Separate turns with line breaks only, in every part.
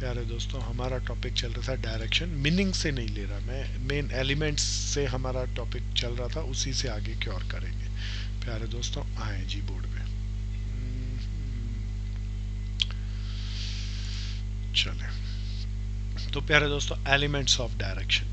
प्यारे दोस्तों, हमारा टॉपिक चल रहा था डायरेक्शन, मीनिंग से नहीं ले रहा मैं, मेन एलिमेंट्स से हमारा टॉपिक चल रहा था, उसी से आगे क्या और करेंगे। प्यारे दोस्तों आए जी बोर्ड पे। चले तो प्यारे दोस्तों, एलिमेंट्स ऑफ डायरेक्शन,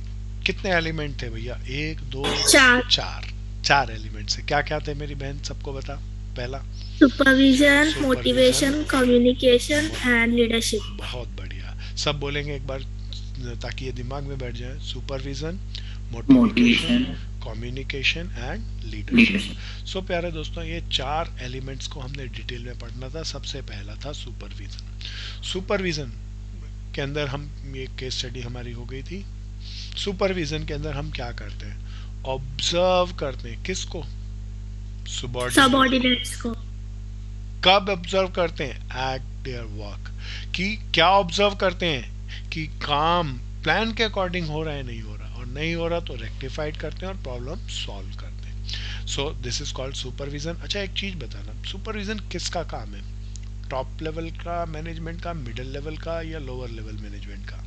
कितने एलिमेंट थे भैया? एक, दो,
चार।
चार। चार एलिमेंट से क्या क्या थे मेरी बहन, सबको बता। पहला
supervision,
supervision,
motivation, communication and leadership.
बहुत बढ़िया। सब बोलेंगे एक बार ताकि ये दिमाग में बैठ जाए। Supervision, motivation,
motivation,
communication and
leadership.
Leadership. So प्यारे दोस्तों, ये चार एलिमेंट्स को हमने डिटेल में पढ़ना था। सबसे पहला था सुपरविजन। सुपरविजन के अंदर हम, ये केस स्टडी हमारी हो गई थी। सुपरविजन के अंदर हम क्या करते हैं? ऑब्जर्व करते हैं। किसको? सबॉर्डिनेट।
सबॉर्डिनेट्स को।
कब ऑब्जर्व करते हैं? Eight their work. कि क्या ऑब्जर्व करते हैं? कि काम प्लान के अकॉर्डिंग हो रहा है, नहीं हो रहा, और नहीं हो रहा तो रेक्टिफाइड करते हैं और प्रॉब्लम सॉल्व करते हैं। So this is called supervision. अच्छा एक चीज बताना, सुपरविजन किसका काम है? टॉप लेवल का मैनेजमेंट का, मिडिल लेवल का, या लोअर लेवल मैनेजमेंट का?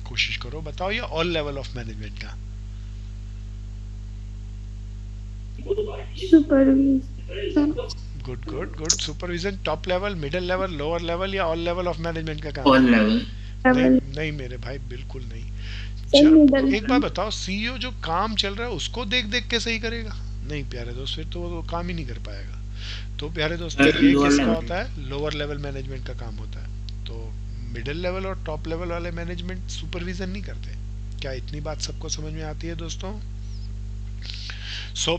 कोशिश करो बताओ, या ऑल लेवल ऑफ मैनेजमेंट का?
Supervision.
Good good good. Supervision top level, middle level, lower level, या ऑल लेवल ऑफ मैनेजमेंट का काम है?
All level.
नहीं
लेवल।
नहीं मेरे भाई, बिल्कुल नहीं।
मिडल।
एक बात बताओ, सीईओ जो काम चल रहा है उसको देख देख के सही करेगा? नहीं प्यारे दोस्त, फिर तो वो काम ही नहीं कर पाएगा। तो प्यारे दोस्तों, ये
लोअर
किसका
लेवल।
होता है? लोअर लेवल मैनेजमेंट का काम होता है। तो मिडिल लेवल और टॉप लेवल वाले मैनेजमेंट सुपरविजन नहीं करते। क्या इतनी बात सबको समझ में आती है दोस्तों?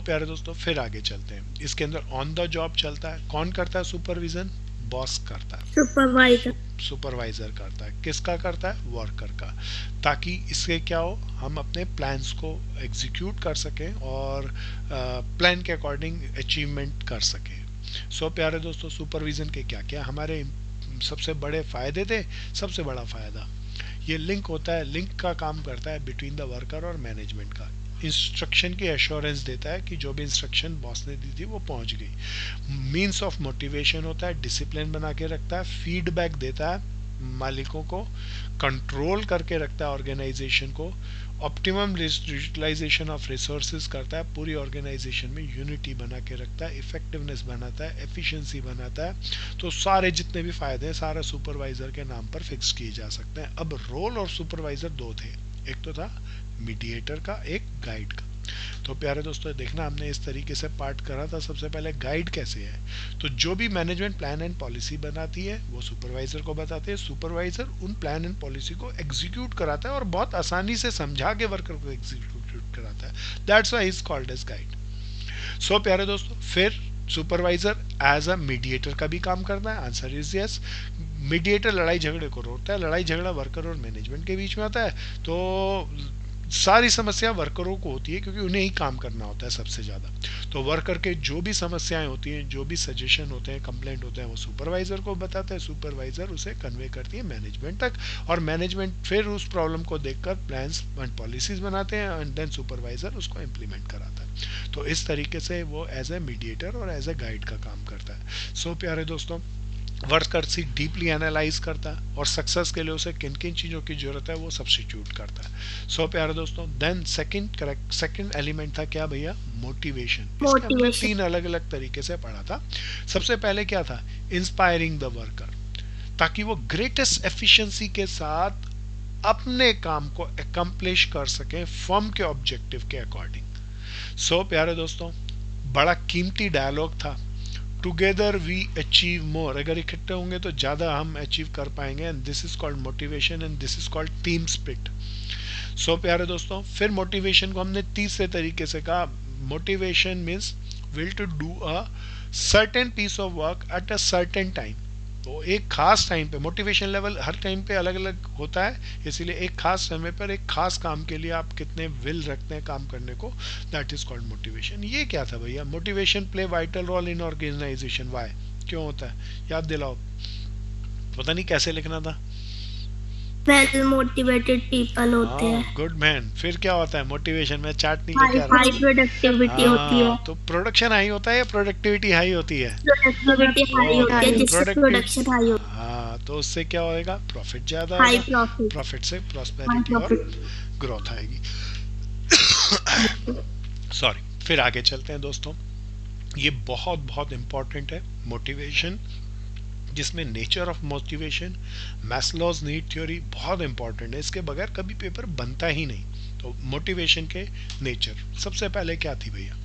प्यारे दोस्तों, फिर आगे चलते हैं। इसके अंदर ऑन द जॉब चलता है। कौन करता है सुपरविजन? बॉस करता है।
सुपरवाइजर।
सुपरवाइजर करता है। किसका करता है? वर्कर का। ताकि इससे क्या हो, हम अपने प्लान्स को एग्जीक्यूट कर सकें और प्लान के अकॉर्डिंग अचीवमेंट कर सकें। प्यारे दोस्तों, सुपरविजन के क्या क्या हमारे सबसे बड़े फायदे थे? सबसे बड़ा फायदा, ये लिंक होता है, लिंक का काम करता है बिटवीन द वर्कर और मैनेजमेंट का। इंस्ट्रक्शन की एश्योरेंस देता है कि जो भी इंस्ट्रक्शन बॉस ने दी थी वो पहुंच गई। मीन्स ऑफ मोटिवेशन होता है, डिसिप्लिन बना के रखता है, फीडबैक देता है मालिकों को, कंट्रोल करके रखता है ऑर्गेनाइजेशन को, ऑप्टिमम यूटिलाइजेशन ऑफ रिसोर्सेज करता है, पूरी ऑर्गेनाइजेशन में यूनिटी बना के रखता है, इफेक्टिवनेस बनाता है, एफिशिएंसी बनाता है। तो सारे जितने भी फायदे हैं सारा सुपरवाइजर के नाम पर फिक्स किए जा सकते हैं। अब रोल और सुपरवाइजर दो थे, एक तो था मीडिएटर का, एक गाइड का। तो प्यारे दोस्तों देखना, हमने इस तरीके से पार्ट करा था। सबसे पहले गाइड कैसे है, तो जो भी मैनेजमेंट प्लान एंड पॉलिसी बनाती है वो सुपरवाइजर को बताते हैं। सुपरवाइजर उन प्लान एंड पॉलिसी को एग्जीक्यूट कराता है और बहुत आसानी से समझा के वर्कर को एग्जीक्यूट कराता है। That's why is called as guide. प्यारे दोस्तों, फिर सुपरवाइजर एज अ मीडिएटर का भी काम करता है। Answer is yes. मीडिएटर लड़ाई झगड़े को रोकता है। लड़ाई झगड़ा वर्कर और मैनेजमेंट के बीच में होता है, तो सारी समस्या वर्करों को होती है क्योंकि उन्हें ही काम करना होता है सबसे ज़्यादा। तो वर्कर के जो भी समस्याएं होती हैं, जो भी सजेशन होते हैं, कंप्लेंट होते हैं, वो सुपरवाइजर को बताता है। सुपरवाइजर उसे कन्वे करती है मैनेजमेंट तक, और मैनेजमेंट फिर उस प्रॉब्लम को देखकर प्लान्स एंड पॉलिसीज बनाते हैं एंड देन सुपरवाइजर उसको इम्प्लीमेंट कराता है। तो इस तरीके से वो एज ए मीडिएटर और एज ए गाइड का काम करता है। प्यारे दोस्तों, वर्कर से डीपली एनालाइज करता है और सक्सेस के लिए उसे किन किन चीज़ों की जरूरत है वो सब्स्टिट्यूट करता है। प्यारे दोस्तों, देन सेकंड एलिमेंट था क्या भैया? मोटिवेशन। इसके हमने
मोटिवेशन।
3 अलग अलग तरीके से पढ़ा था। सबसे पहले क्या था? इंस्पायरिंग द वर्कर, ताकि वो ग्रेटेस्ट एफिशिएंसी के साथ अपने काम को अकम्प्लिश कर सकें फर्म के ऑब्जेक्टिव के अकॉर्डिंग। प्यारे दोस्तों, बड़ा कीमती डायलॉग था, टुगेदर वी अचीव मोर। अगर इकट्ठे होंगे तो ज़्यादा हम अचीव कर पाएंगे, and this is called motivation and this is called team spirit. प्यारे दोस्तों, फिर मोटिवेशन को हमने तीसरे तरीके से कहा। Motivation means will to do a certain piece of work at a certain time. तो एक खास टाइम पे, मोटिवेशन लेवल हर टाइम पे अलग अलग होता है, इसीलिए एक खास समय पर एक खास काम के लिए आप कितने विल रखते हैं काम करने को, दैट इज कॉल्ड मोटिवेशन। ये क्या था भैया? Motivation play vital role in organisation. Why? क्यों होता है? याद दिलाओ। पता नहीं कैसे लिखना था।
वेल मोटिवेटेड पीपल होते हैं।
Good man. फिर क्या होता है मोटिवेशन में? चार्ट नहीं
हाई
लेके आ रहा।
हाई प्रोडक्टिविटी होती है।
तो प्रोडक्शन हाई होता है या प्रोडक्टिविटी हाई होती है?
प्रोडक्टिविटी हाई होती है, जिससे
प्रोडक्टिव
प्रोडक्शन हाई होती
हाँ, तो उससे क्या होएगा, प्रॉफिट ज्यादा
हाई
होगा,
प्रॉफिट,
प्रॉफिट से
हाई
प्रॉस्पेरिटी और
प्रॉफिट।
ग्रोथ आएगी। सॉरी, फिर आगे चलते हैं दोस्तों। ये बहुत बहुत इंपॉर्टेंट है, मोटिवेशन, जिसमें nature of motivation, Maslow's need theory बहुत इंपॉर्टेंट है, इसके बगैर कभी पेपर बनता ही नहीं। तो मोटिवेशन के नेचर सबसे पहले क्या थी भैया,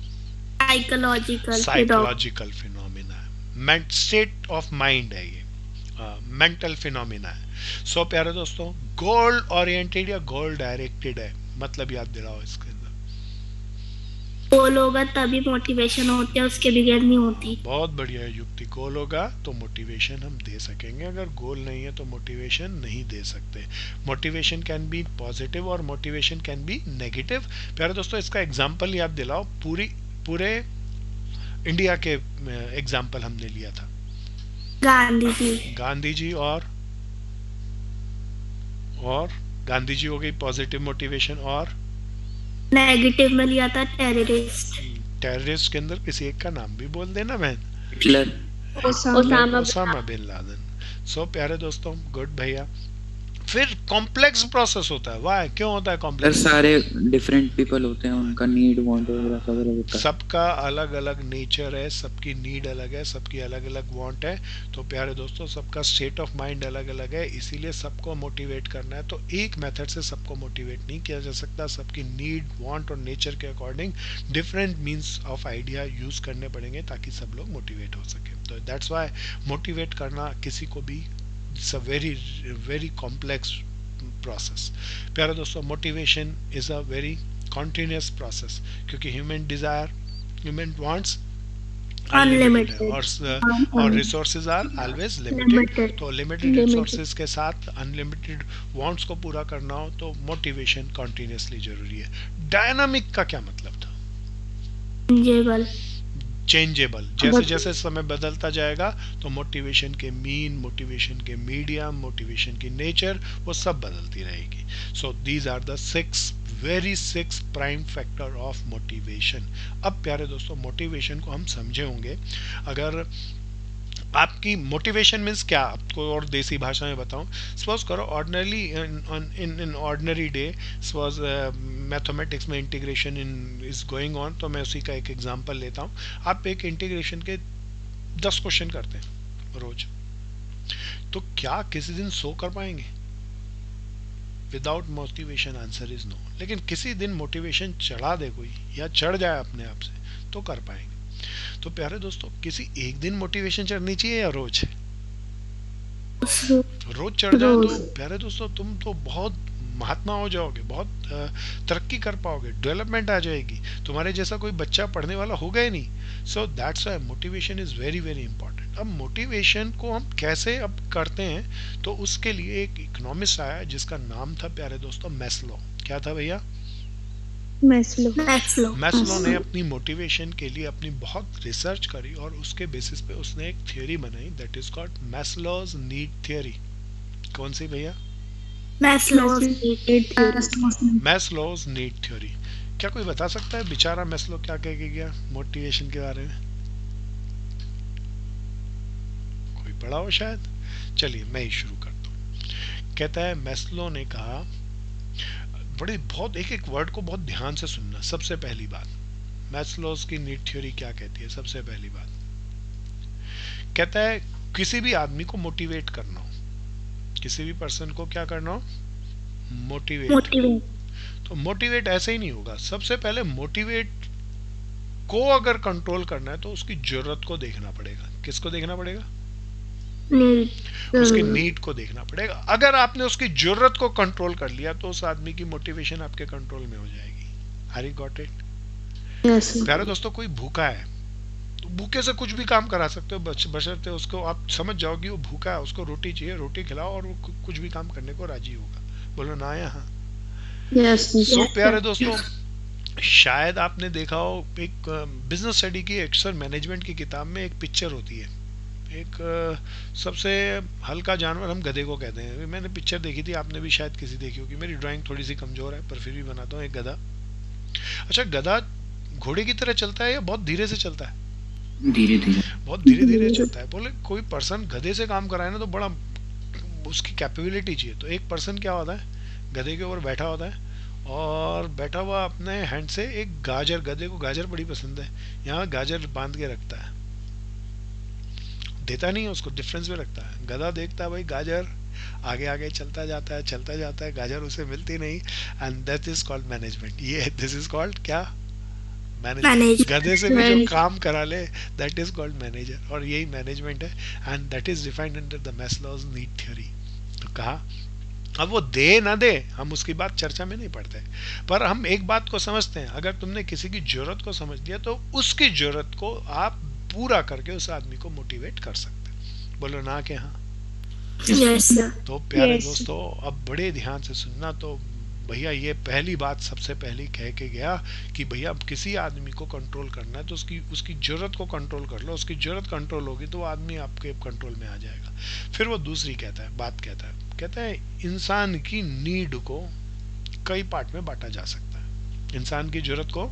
साइकोलॉजिकल फिनोमेना।
साइकोलॉजिकल फिनोमिना है, स्टेट ऑफ माइंड है ये, मेंटल फिनोमिना है। सो प्यारे दोस्तों, गोल ओरिएंटेड या गोल डायरेक्टेड है, मतलब याद दिलाओ इसके अंदर।
गोल होगा तभी मोटिवेशन होती है, उसके बगैर नहीं होती।
बहुत बढ़िया युक्ति, गोल होगा तो मोटिवेशन हम दे सकेंगे, अगर गोल नहीं है तो मोटिवेशन नहीं दे सकते। मोटिवेशन कैन बी पॉजिटिव और मोटिवेशन कैन बी नेगेटिव। प्यारे दोस्तों, इसका एग्जाम्पल याद दिलाओ, पूरे इंडिया के एग्जाम्पल हमने लिया था,
गांधी जी।
गांधी जी और गांधी जी हो गई पॉजिटिव मोटिवेशन, और
नेगेटिव में लिया था टेररिस्ट।
टेररिस्ट के अंदर किसी एक का नाम भी बोल देना बहन।
Hitler.
Osama.
Osama bin Laden. So प्यारे दोस्तों, गुड भैया। फिर कॉम्प्लेक्स प्रोसेस होता है, वाह क्यों होता है
सर
कॉम्प्लेक्स?
सारे डिफरेंट पीपल होते हैं, उनका नीड वांट वगैरह सब अलग होता है।
सबका अलग अलग नेचर है, सबकी नीड अलग है, सबकी अलग अलग वांट है। तो प्यारे दोस्तों, सबका स्टेट ऑफ माइंड अलग अलग है, इसीलिए सबको मोटिवेट करना है। तो एक मेथड से सबको मोटिवेट नहीं किया जा सकता, सबकी नीड, वांट और नेचर के according different means of idea use करने पड़ेंगे ताकि सब लोग मोटिवेट हो सके। तो दैट्स वाई मोटिवेट करना किसी को भी, it's a very very complex process. प्यारे दोस्तों, motivation is a very continuous process, क्योंकि human desire, human wants unlimited है, और रिसोर्सेज आर ऑलवेज लिमिटेड। तो लिमिटेड रिसोर्सेज के साथ अनलिमिटेड वांट्स को पूरा करना हो तो मोटिवेशन कॉन्टिन्यूसली जरूरी है। डायनामिक का क्या मतलब था?
जेबल।
चेंजेबल, जैसे जैसे समय बदलता जाएगा तो मोटिवेशन के मीन, मोटिवेशन के मीडियम, मोटिवेशन की नेचर, वो सब बदलती रहेगी। So these are the six prime factor of motivation. अब प्यारे दोस्तों, मोटिवेशन को हम समझे होंगे। अगर आपकी मोटिवेशन मीन्स क्या, आपको और देसी भाषा में बताऊं, सपोज करो ordinarily in ordinary day, suppose mathematics में integration in is going on, तो मैं उसी का एक एग्जांपल लेता हूं। आप एक इंटीग्रेशन के 10 क्वेश्चन करते हैं रोज, तो क्या किसी दिन 100 कर पाएंगे? Without motivation answer is no. लेकिन किसी दिन मोटिवेशन चढ़ा दे कोई, या चढ़ जाए अपने आप से, तो कर पाएंगे। तो प्यारे दोस्तों, किसी एक दिन मोटिवेशन चढ़नी चाहिए या रोज? रोज चढ़ जाए तो प्यारे दोस्तों तुम तो बहुत महात्मा हो जाओगे, बहुत तरक्की कर पाओगे, डेवलपमेंट आ जाएगी, तुम्हारे जैसा कोई बच्चा पढ़ने वाला होगा ही नहीं। So that's why motivation is very very important. अब मोटिवेशन को हम कैसे अब करते हैं, तो उसके लिए एक इकोनॉमिस्ट आया जिसका नाम था प्यारे दोस्तों मैस्लो। क्या था भैया? मैस्लो ने अपनी मोटिवेशन के लिए अपनी बहुत रिसर्च करी और उसके बेसिस पे उसने एक थ्योरी बनाई, that is called Maslow's need theory. कौन सी भैया? Maslow's need theory. क्या कोई बता सकता है बेचारा मैस्लो क्या कह के गया मोटिवेशन के बारे में? कोई पढ़ा हो शायद? चलिए मैं ही शुरू करता हूँ। कहता है, मैस्लो ने कहा, बड़े बहुत एक एक वर्ड को बहुत ध्यान से सुनना। सबसे पहली बात, मैस्लोज की नीड थ्योरी क्या कहती है? सबसे पहली बात कहता है, किसी भी आदमी को मोटिवेट करना हो, किसी भी पर्सन को क्या करना हो? मोटिवेट। तो मोटिवेट ऐसे ही नहीं होगा। सबसे पहले मोटिवेट को अगर कंट्रोल करना है तो उसकी जरूरत को देखना पड़ेगा। किसको देखना पड़ेगा? उसकी नीड को देखना पड़ेगा। अगर आपने उसकी जरूरत को कंट्रोल कर लिया तो उस आदमी की मोटिवेशन आपके कंट्रोल में हो जाएगी। Are you got it? प्यारे दोस्तों, कोई भूखा है तो भूखे से कुछ भी काम करा सकते हो, बशर्ते उसको आप समझ जाओ कि वो भूखा है, उसको रोटी चाहिए, रोटी खिलाओ और वो कुछ भी काम करने को राजी होगा। बोलो ना यहाँ। सो प्यारे दोस्तों, शायद आपने देखा हो, एक बिजनेस स्टडी की, अक्सर मैनेजमेंट की किताब में एक पिक्चर होती है, एक सबसे हल्का जानवर हम गधे को कहते हैं। मैंने पिक्चर देखी थी, आपने भी शायद किसी देखी होगी। मेरी ड्राइंग थोड़ी सी कमजोर है पर फिर भी बनाता हूँ। एक गधा। अच्छा, गधा घोड़े की तरह चलता है या बहुत धीरे से चलता है?
धीरे धीरे।
बहुत धीरे धीरे चलता है। बोले कोई पर्सन गधे से काम कराए ना तो बड़ा उसकी कैपेबिलिटी चाहिए। तो एक पर्सन क्या होता है, गधे के ऊपर बैठा होता है और बैठा हुआ अपने हैंड से एक गाजर, गधे को गाजर बड़ी पसंद है, यहाँ गाजर बांध के रखता है, देता नहीं है उसको, डिफरेंस में रखता है। गधा देखता है भाई गाजर, आगे आगे चलता जाता है, गाजर उसे मिलती नहीं, and that is called management. ये दिस इज कॉल्ड क्या, मैनेजमेंट। गधे से भी जो काम करा ले दैट इज कॉल्ड मैनेजर, और यही मैनेजमेंट है, and that is defined under the Maslow's need theory. तो कहा अब वो दे ना दे हम उसकी बात चर्चा में नहीं पढ़ते, पर हम एक बात को समझते हैं, अगर तुमने किसी की जरूरत को समझ लिया तो उसकी जरूरत को आप पूरा करके उस आदमी को मोटिवेट कर सकते हैं। बोलो ना कि हाँ।
Yes sir.
तो प्यारे दोस्तों, अब बड़े ध्यान से सुनना। तो भैया ये पहली बात सबसे पहली कह के गया कि भैया किसी आदमी को कंट्रोल करना है तो उसकी जरूरत को कंट्रोल कर लो, उसकी जरूरत कंट्रोल होगी तो वो आदमी आपके कंट्रोल में आ जाएगा। फिर वो दूसरी कहता है इंसान की नीड को कई पार्ट में बांटा जा सकता है। इंसान की जरूरत को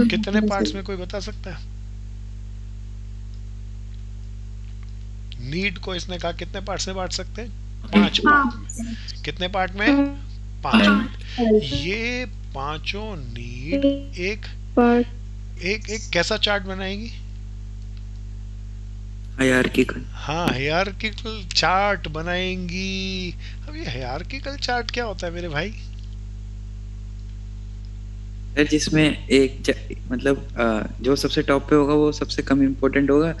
कितने पार्ट्स में कोई बता सकता है? नीड को इसने कहा कितने पार्ट में बांट सकते हैं? 5 पार्ट। कितने पार्ट में? 5। ये पांचों नीड एक कैसा चार्ट बनाएगी?
हायरार्किकल।
हाँ, हायरार्किकल चार्ट बनाएंगी। अब ये हायरार्किकल चार्ट क्या होता है मेरे भाई?
जिसमें मतलब जो सबसे टॉप पे होगा वो सबसे कम इम्पोर्टेंट होगा,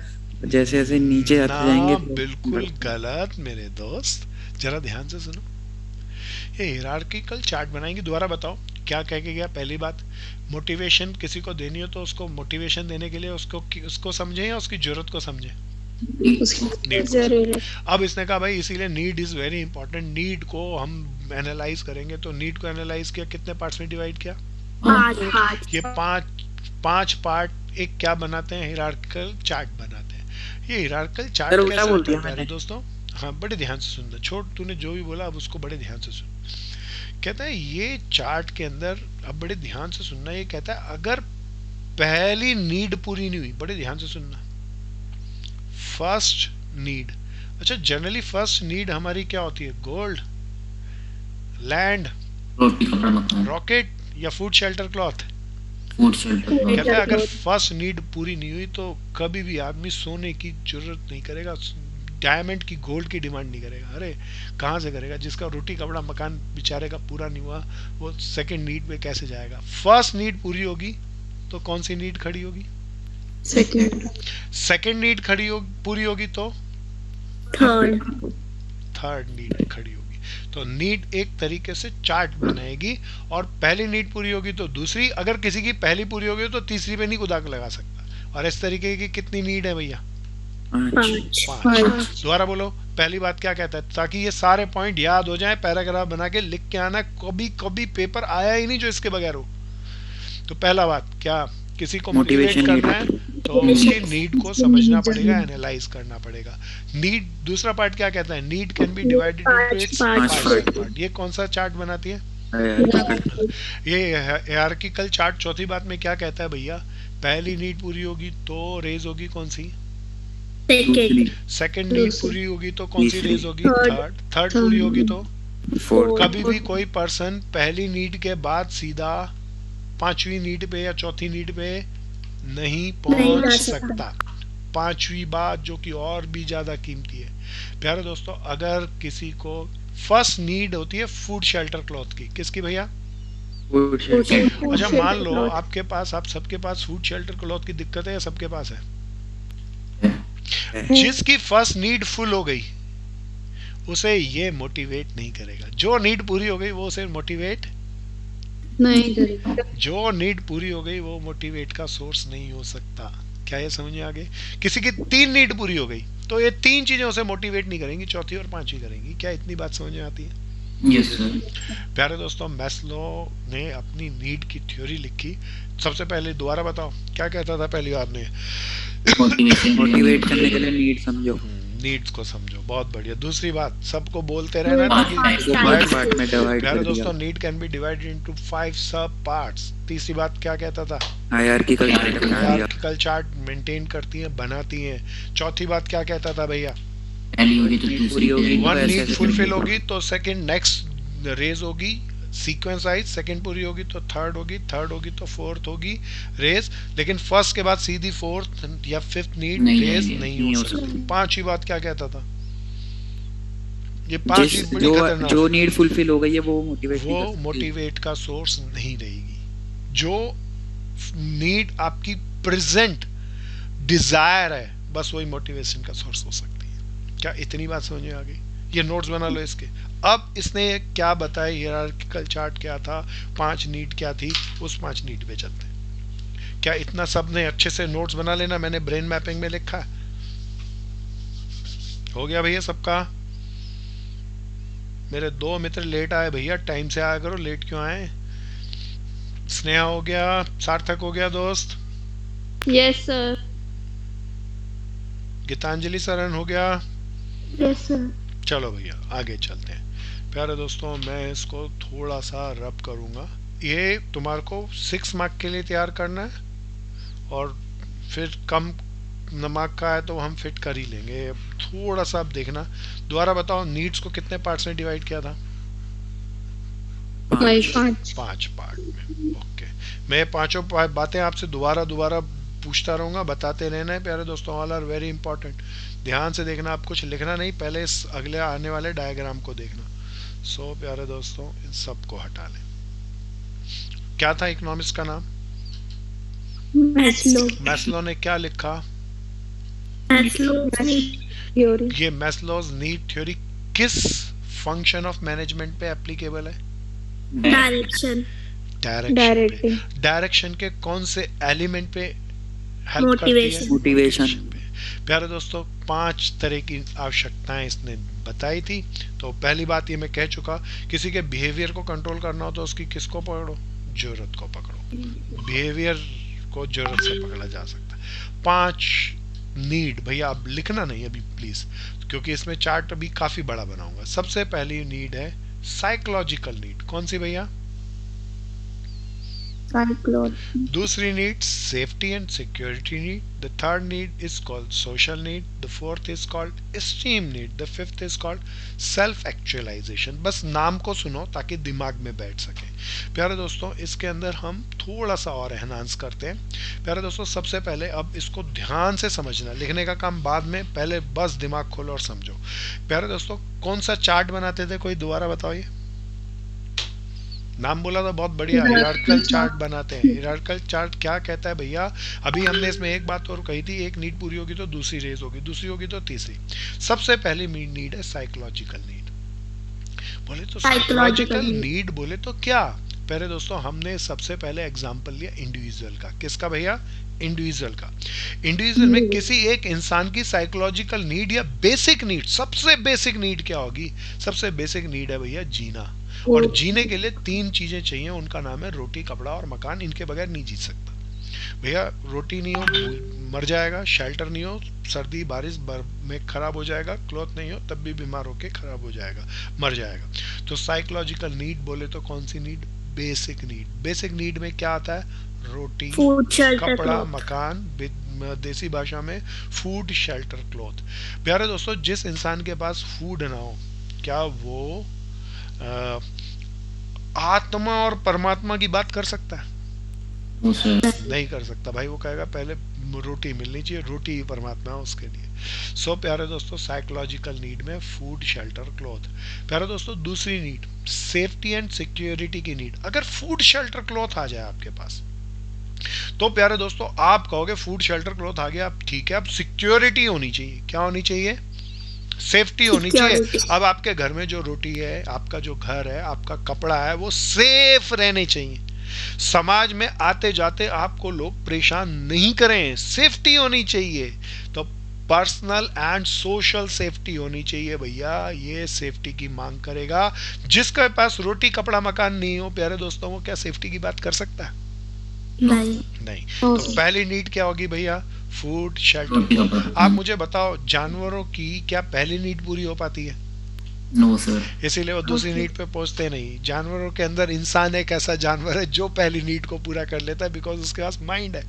जैसे जैसे नीचे आते जाएंगे तो
बिल्कुल गलत मेरे दोस्त, जरा ध्यान से सुनो। ये हायरार्किकल चार्ट बनाएंगे। दोबारा बताओ क्या कह के गया? पहली बात, मोटिवेशन किसी को देनी हो तो उसको मोटिवेशन देने के लिए उसको समझे या उसकी जरूरत को समझे? अब इसने कहा भाई इसीलिए need is very important. Need को हम एनालाइज करेंगे, तो नीड को एनालाइज किया, कितने पार्ट्स में डिवाइड किया?
5।
ये पांच पार्ट एक क्या बनाते हैं? हायरार्किकल चार्ट बनाते हैं। ये हायरार्किकल चार्ट कैसे होता है प्यारे दोस्तों? हाँ, बड़े ध्यान से सुनना। छोड़, तूने जो भी बोला अब उसको बड़े ध्यान से सुन। कहता है ये चार्ट के अंदर, अब बड़े ध्यान से सुनना, ये कहता है अगर पहली नीड पूरी नहीं हुई, बड़े ध्यान से सुनना, फर्स्ट नीड। अच्छा, जनरली फर्स्ट नीड हमारी क्या होती है? गोल्ड, लैंड, रॉकेट या फूड, शेल्टर, क्लॉथ? कहता है अगर फर्स्ट नीड पूरी नहीं हुई तो कभी भी आदमी सोने की जरूरत नहीं करेगा, डायमंड की, गोल्ड की डिमांड नहीं करेगा। अरे कहाँ से करेगा? जिसका रोटी कपड़ा मकान बेचारे का पूरा नहीं हुआ, वो सेकंड नीड पे कैसे जाएगा? फर्स्ट नीड पूरी होगी तो कौन सी नीड खड़ी होगी? सेकंड नीड पूरी होगी तो थर्ड नीड खड़ी होगी। तो नीड एक तरीके से चार्ट बनाएगी, और पहली नीड पूरी होगी तो दूसरी, अगर किसी की पहली पूरी होगी तो तीसरी पे नहीं कुदाक लगा सकता। और इस तरीके की कितनी नीड है भैया? 5। दोबारा बोलो, पहली बात क्या कहता है, ताकि ये सारे पॉइंट याद हो जाएं, पैराग्राफ बना के लिख के आना। कभी कभी पेपर आया ही नहीं जो इसके बगैर हो। तो पहला बात क्या, किसी को मोटिवेट करना है तो उसकी नीड को समझना पड़ेगा, एनालाइज करना पड़ेगा। नीड, दूसरा पार्ट क्या कहता है? Need can be divided into its 5 part. ये कौन सा चार्ट बनाती है? ये हायरार्किकल चार्ट। चौथी बात में क्या कहता है भैया? पहली नीड पूरी होगी तो रेज होगी कौन सी? सेकंड नीड पूरी होगी तो कौन सी रेज होगी? थर्ड पूरी होगी तो फोर्थ। कभी भी कोई पर्सन पहली नीड के बाद सीधा पांचवी नीड पे या चौथी नीड पे नहीं पहुंच सकता। पांचवी बात जो कि और भी ज्यादा कीमती है प्यारे दोस्तों, अगर किसी को फर्स्ट नीड होती है फूड, शेल्टर, क्लॉथ की, किसकी भैया? अच्छा, मान लो आपके पास, आप सबके पास फूड, शेल्टर, क्लॉथ की दिक्कत है या सबके पास है? जिसकी फर्स्ट नीड फुल हो गई उसे ये मोटिवेट नहीं करेगा। जो नीड पूरी हो गई वो उसे मोटिवेट नहीं करेगा। जो नीड पूरी हो गई वो मोटिवेट का सोर्स नहीं हो सकता। क्या ये समझ में आ गई? किसी की 3 नीड पूरी हो गई तो ये 3 चीजें उसे मोटिवेट नहीं करेंगी, चौथी और पांचवी करेंगी। क्या इतनी बात समझ में आती है?
Yes sir.
प्यारे दोस्तों, मैस्लो ने अपनी नीड की थ्योरी लिखी। सबसे पहले दोबारा बताओ क्या कहता था पहली बार ने?
मोटिवेट करने के लिए नीड समझो,
नीड्स को समझो। बहुत बढ़िया। दूसरी बात, सबको बोलते रहना ताकि प्यारे दोस्तों, need can be divided into 5 सब पार्ट्स। तीसरी बात क्या कहता था? हायरार्किकल चार्ट मेंटेन करती हैं, बनाती हैं। चौथी बात क्या कहता था भैया?
पहली होगी तो
नीड
दूसरी
पूरी होगी तो
वन
ऐसे
नीड
ऐसे
फुलफिल
करके।
होगी तो सेकंड नेक्स्ट रेज होगी सीक्वेंस वाइज, सेकंड पूरी होगी तो थर्ड होगी, थर्ड होगी तो फोर्थ होगी रेज, लेकिन फर्स्ट के बाद सीधी फोर्थ या फिफ्थ नीड
नहीं
रेज
आएगी।
नहीं
नहीं
हो
हो
सकती। पांचवी बात क्या कहता था, ये पांचवी
जिस
बड़ी खतरनाक
जो
है।
नीड फुलफिल हो गई है वो मोटिवेट नहीं
वो
कर सकती।
मोटिवेट का सोर्स नहीं रहेगी। जो नीड आपकी प्रेजेंट डिजायर है बस वही मोटिवेशन का सोर्स हो सकती है। क्या इतनी बात समझ में आ गई? ये नोट्स बना लो इसके। अब इसने क्या बताया, हियरार्किकल चार्ट क्या था, 5 नीड क्या थी, उस 5 नीड पे चलते हैं। क्या इतना सब ने अच्छे से नोट्स बना लेना, मैंने ब्रेन मैपिंग में लिखा है। हो गया भैया सबका? मेरे 2 मित्र लेट आए भैया, टाइम से आया करो, लेट क्यों आए? स्नेहा हो गया, सार्थक हो गया दोस्त,
यस सर।
गीतांजलि सरन हो गया।
Yes sir.
चलो भैया आगे चलते हैं। प्यारे दोस्तों मैं इसको थोड़ा सा रब करूंगा। ये तुम्हारे को 6 मार्क के लिए तैयार करना है, और फिर कम नमक का है तो हम फिट कर ही लेंगे। थोड़ा सा आप देखना। दोबारा बताओ, नीड्स को कितने पार्ट्स में डिवाइड किया था?
5
5 पार्ट में। ओके, मैं पांचों बातें आपसे दोबारा दोबारा पूछता रहूंगा, बताते रहना है प्यारे दोस्तों। All are very important. ध्यान से देखना, आप कुछ लिखना नहीं, पहले इस अगले आने वाले डायग्राम को देखना। सो प्यारे दोस्तों इन सब को हटा लें। क्या था इकोनॉमिक्स का नाम?
मैस्लो।
मैस्लो ने क्या लिखा?
Maslow
theory.
ये मैस्लोज नीड थ्योरी किस फंक्शन ऑफ मैनेजमेंट पे एप्लीकेबल है?
डायरेक्शन।
डायरेक्शन पे। डायरेक्शन के कौन से एलिमेंट पे हेल्प करती है?
मोटिवेशन
पे। प्यारे दोस्तों 5 तरह की आवश्यकताएं इसने बताई थी। तो पहली बात ये मैं कह चुका, किसी के बिहेवियर को कंट्रोल करना हो तो उसकी किसको पकड़ो? जरूरत को पकड़ो। बिहेवियर को जरूरत से पकड़ा जा सकता है। 5 नीड भैया आप लिखना नहीं अभी प्लीज, क्योंकि इसमें चार्ट अभी काफी बड़ा बनाऊंगा। सबसे पहली नीड है साइकोलॉजिकल नीड। कौन सी भैया? दूसरी need safety and security need. The third need is called social need. The fourth is called esteem need. The fifth is called self actualisation. बस नाम को सुनो ताकि दिमाग में बैठ सके। प्यारे दोस्तों इसके अंदर हम थोड़ा सा और एनहांस करते हैं। प्यारे दोस्तों सबसे पहले अब इसको ध्यान से समझना, लिखने का काम बाद में, पहले बस दिमाग खोलो और समझो। प्यारे दोस्तों कौन सा चार्ट बनाते थे, कोई दोबारा बताओ। ये नाम बोला था बहुत बढ़िया, हियरार्किकल चार्ट बनाते हैं। हियरार्किकल चार्ट क्या कहता है भैया? अभी हमने इसमें एक बात और कही थी, एक नीड पूरी होगी तो दूसरी रेज होगी, दूसरी होगी तो तीसरी। सबसे पहली नीड है साइकोलॉजिकल नीड। बोले तो साइकोलॉजिकल नीड बोले तो क्या? पहले दोस्तों हमने सबसे पहले एग्जांपल लिया इंडिविजुअल का। किसका भैया? इंडिविजुअल का। इंडिविजुअल में किसी एक इंसान की साइकोलॉजिकल नीड या बेसिक नीड, सबसे बेसिक नीड क्या होगी? सबसे बेसिक नीड है भैया जीना। और जीने के लिए 3 चीजें चाहिए, उनका नाम है रोटी, कपड़ा और मकान। इनके बगैर नहीं जी सकता भैया। रोटी नहीं हो मर जाएगा, शेल्टर नहीं हो सर्दी बारिश में खराब हो जाएगा, क्लॉथ नहीं हो तब भी बीमार होके खराब हो जाएगा, मर जाएगा। तो साइकोलॉजिकल नीड बोले तो कौन सी need? Basic need. Basic need में क्या आता है? रोटी, कपड़ा, मकान, देसी भाषा में फूड, शेल्टर, क्लॉथ। प्यारे दोस्तों जिस इंसान के पास फूड ना हो, क्या वो आत्मा और परमात्मा की बात कर सकता है? नहीं कर सकता भाई। वो कहेगा पहले रोटी मिलनी चाहिए, रोटी ही परमात्मा है उसके लिए। सो प्यारे दोस्तों साइकोलॉजिकल नीड में फूड, शेल्टर, क्लॉथ। प्यारे दोस्तों दूसरी नीड सेफ्टी एंड सिक्योरिटी की नीड। अगर फूड, शेल्टर, क्लॉथ आ जाए आपके पास तो प्यारे दोस्तों आप कहोगे फूड, शेल्टर, क्लॉथ आ गया, अब ठीक है, अब सिक्योरिटी होनी चाहिए। क्या होनी चाहिए? सेफ्टी होनी चाहिए। अब आपके घर में जो रोटी है, आपका जो घर है, आपका कपड़ा है, वो सेफ रहने चाहिए। समाज में आते जाते आपको लोग परेशान नहीं करें, सेफ्टी होनी चाहिए। तो पर्सनल एंड सोशल सेफ्टी होनी चाहिए भैया। ये सेफ्टी की मांग करेगा। जिसके पास रोटी, कपड़ा, मकान नहीं हो प्यारे दोस्तों, वो क्या सेफ्टी की बात कर सकता है? नहीं। तो पहली नीड क्या होगी भैया? Food, shelter. आप मुझे बताओ जानवरों की क्या पहली नीड पूरी हो पाती है?
No sir.
इसीलिए वो दूसरी नीड पे पहुंचते नहीं। जानवरों के अंदर इंसान एक ऐसा जानवर है जो पहली नीड को पूरा कर लेता है, बिकॉज उसके पास माइंड है।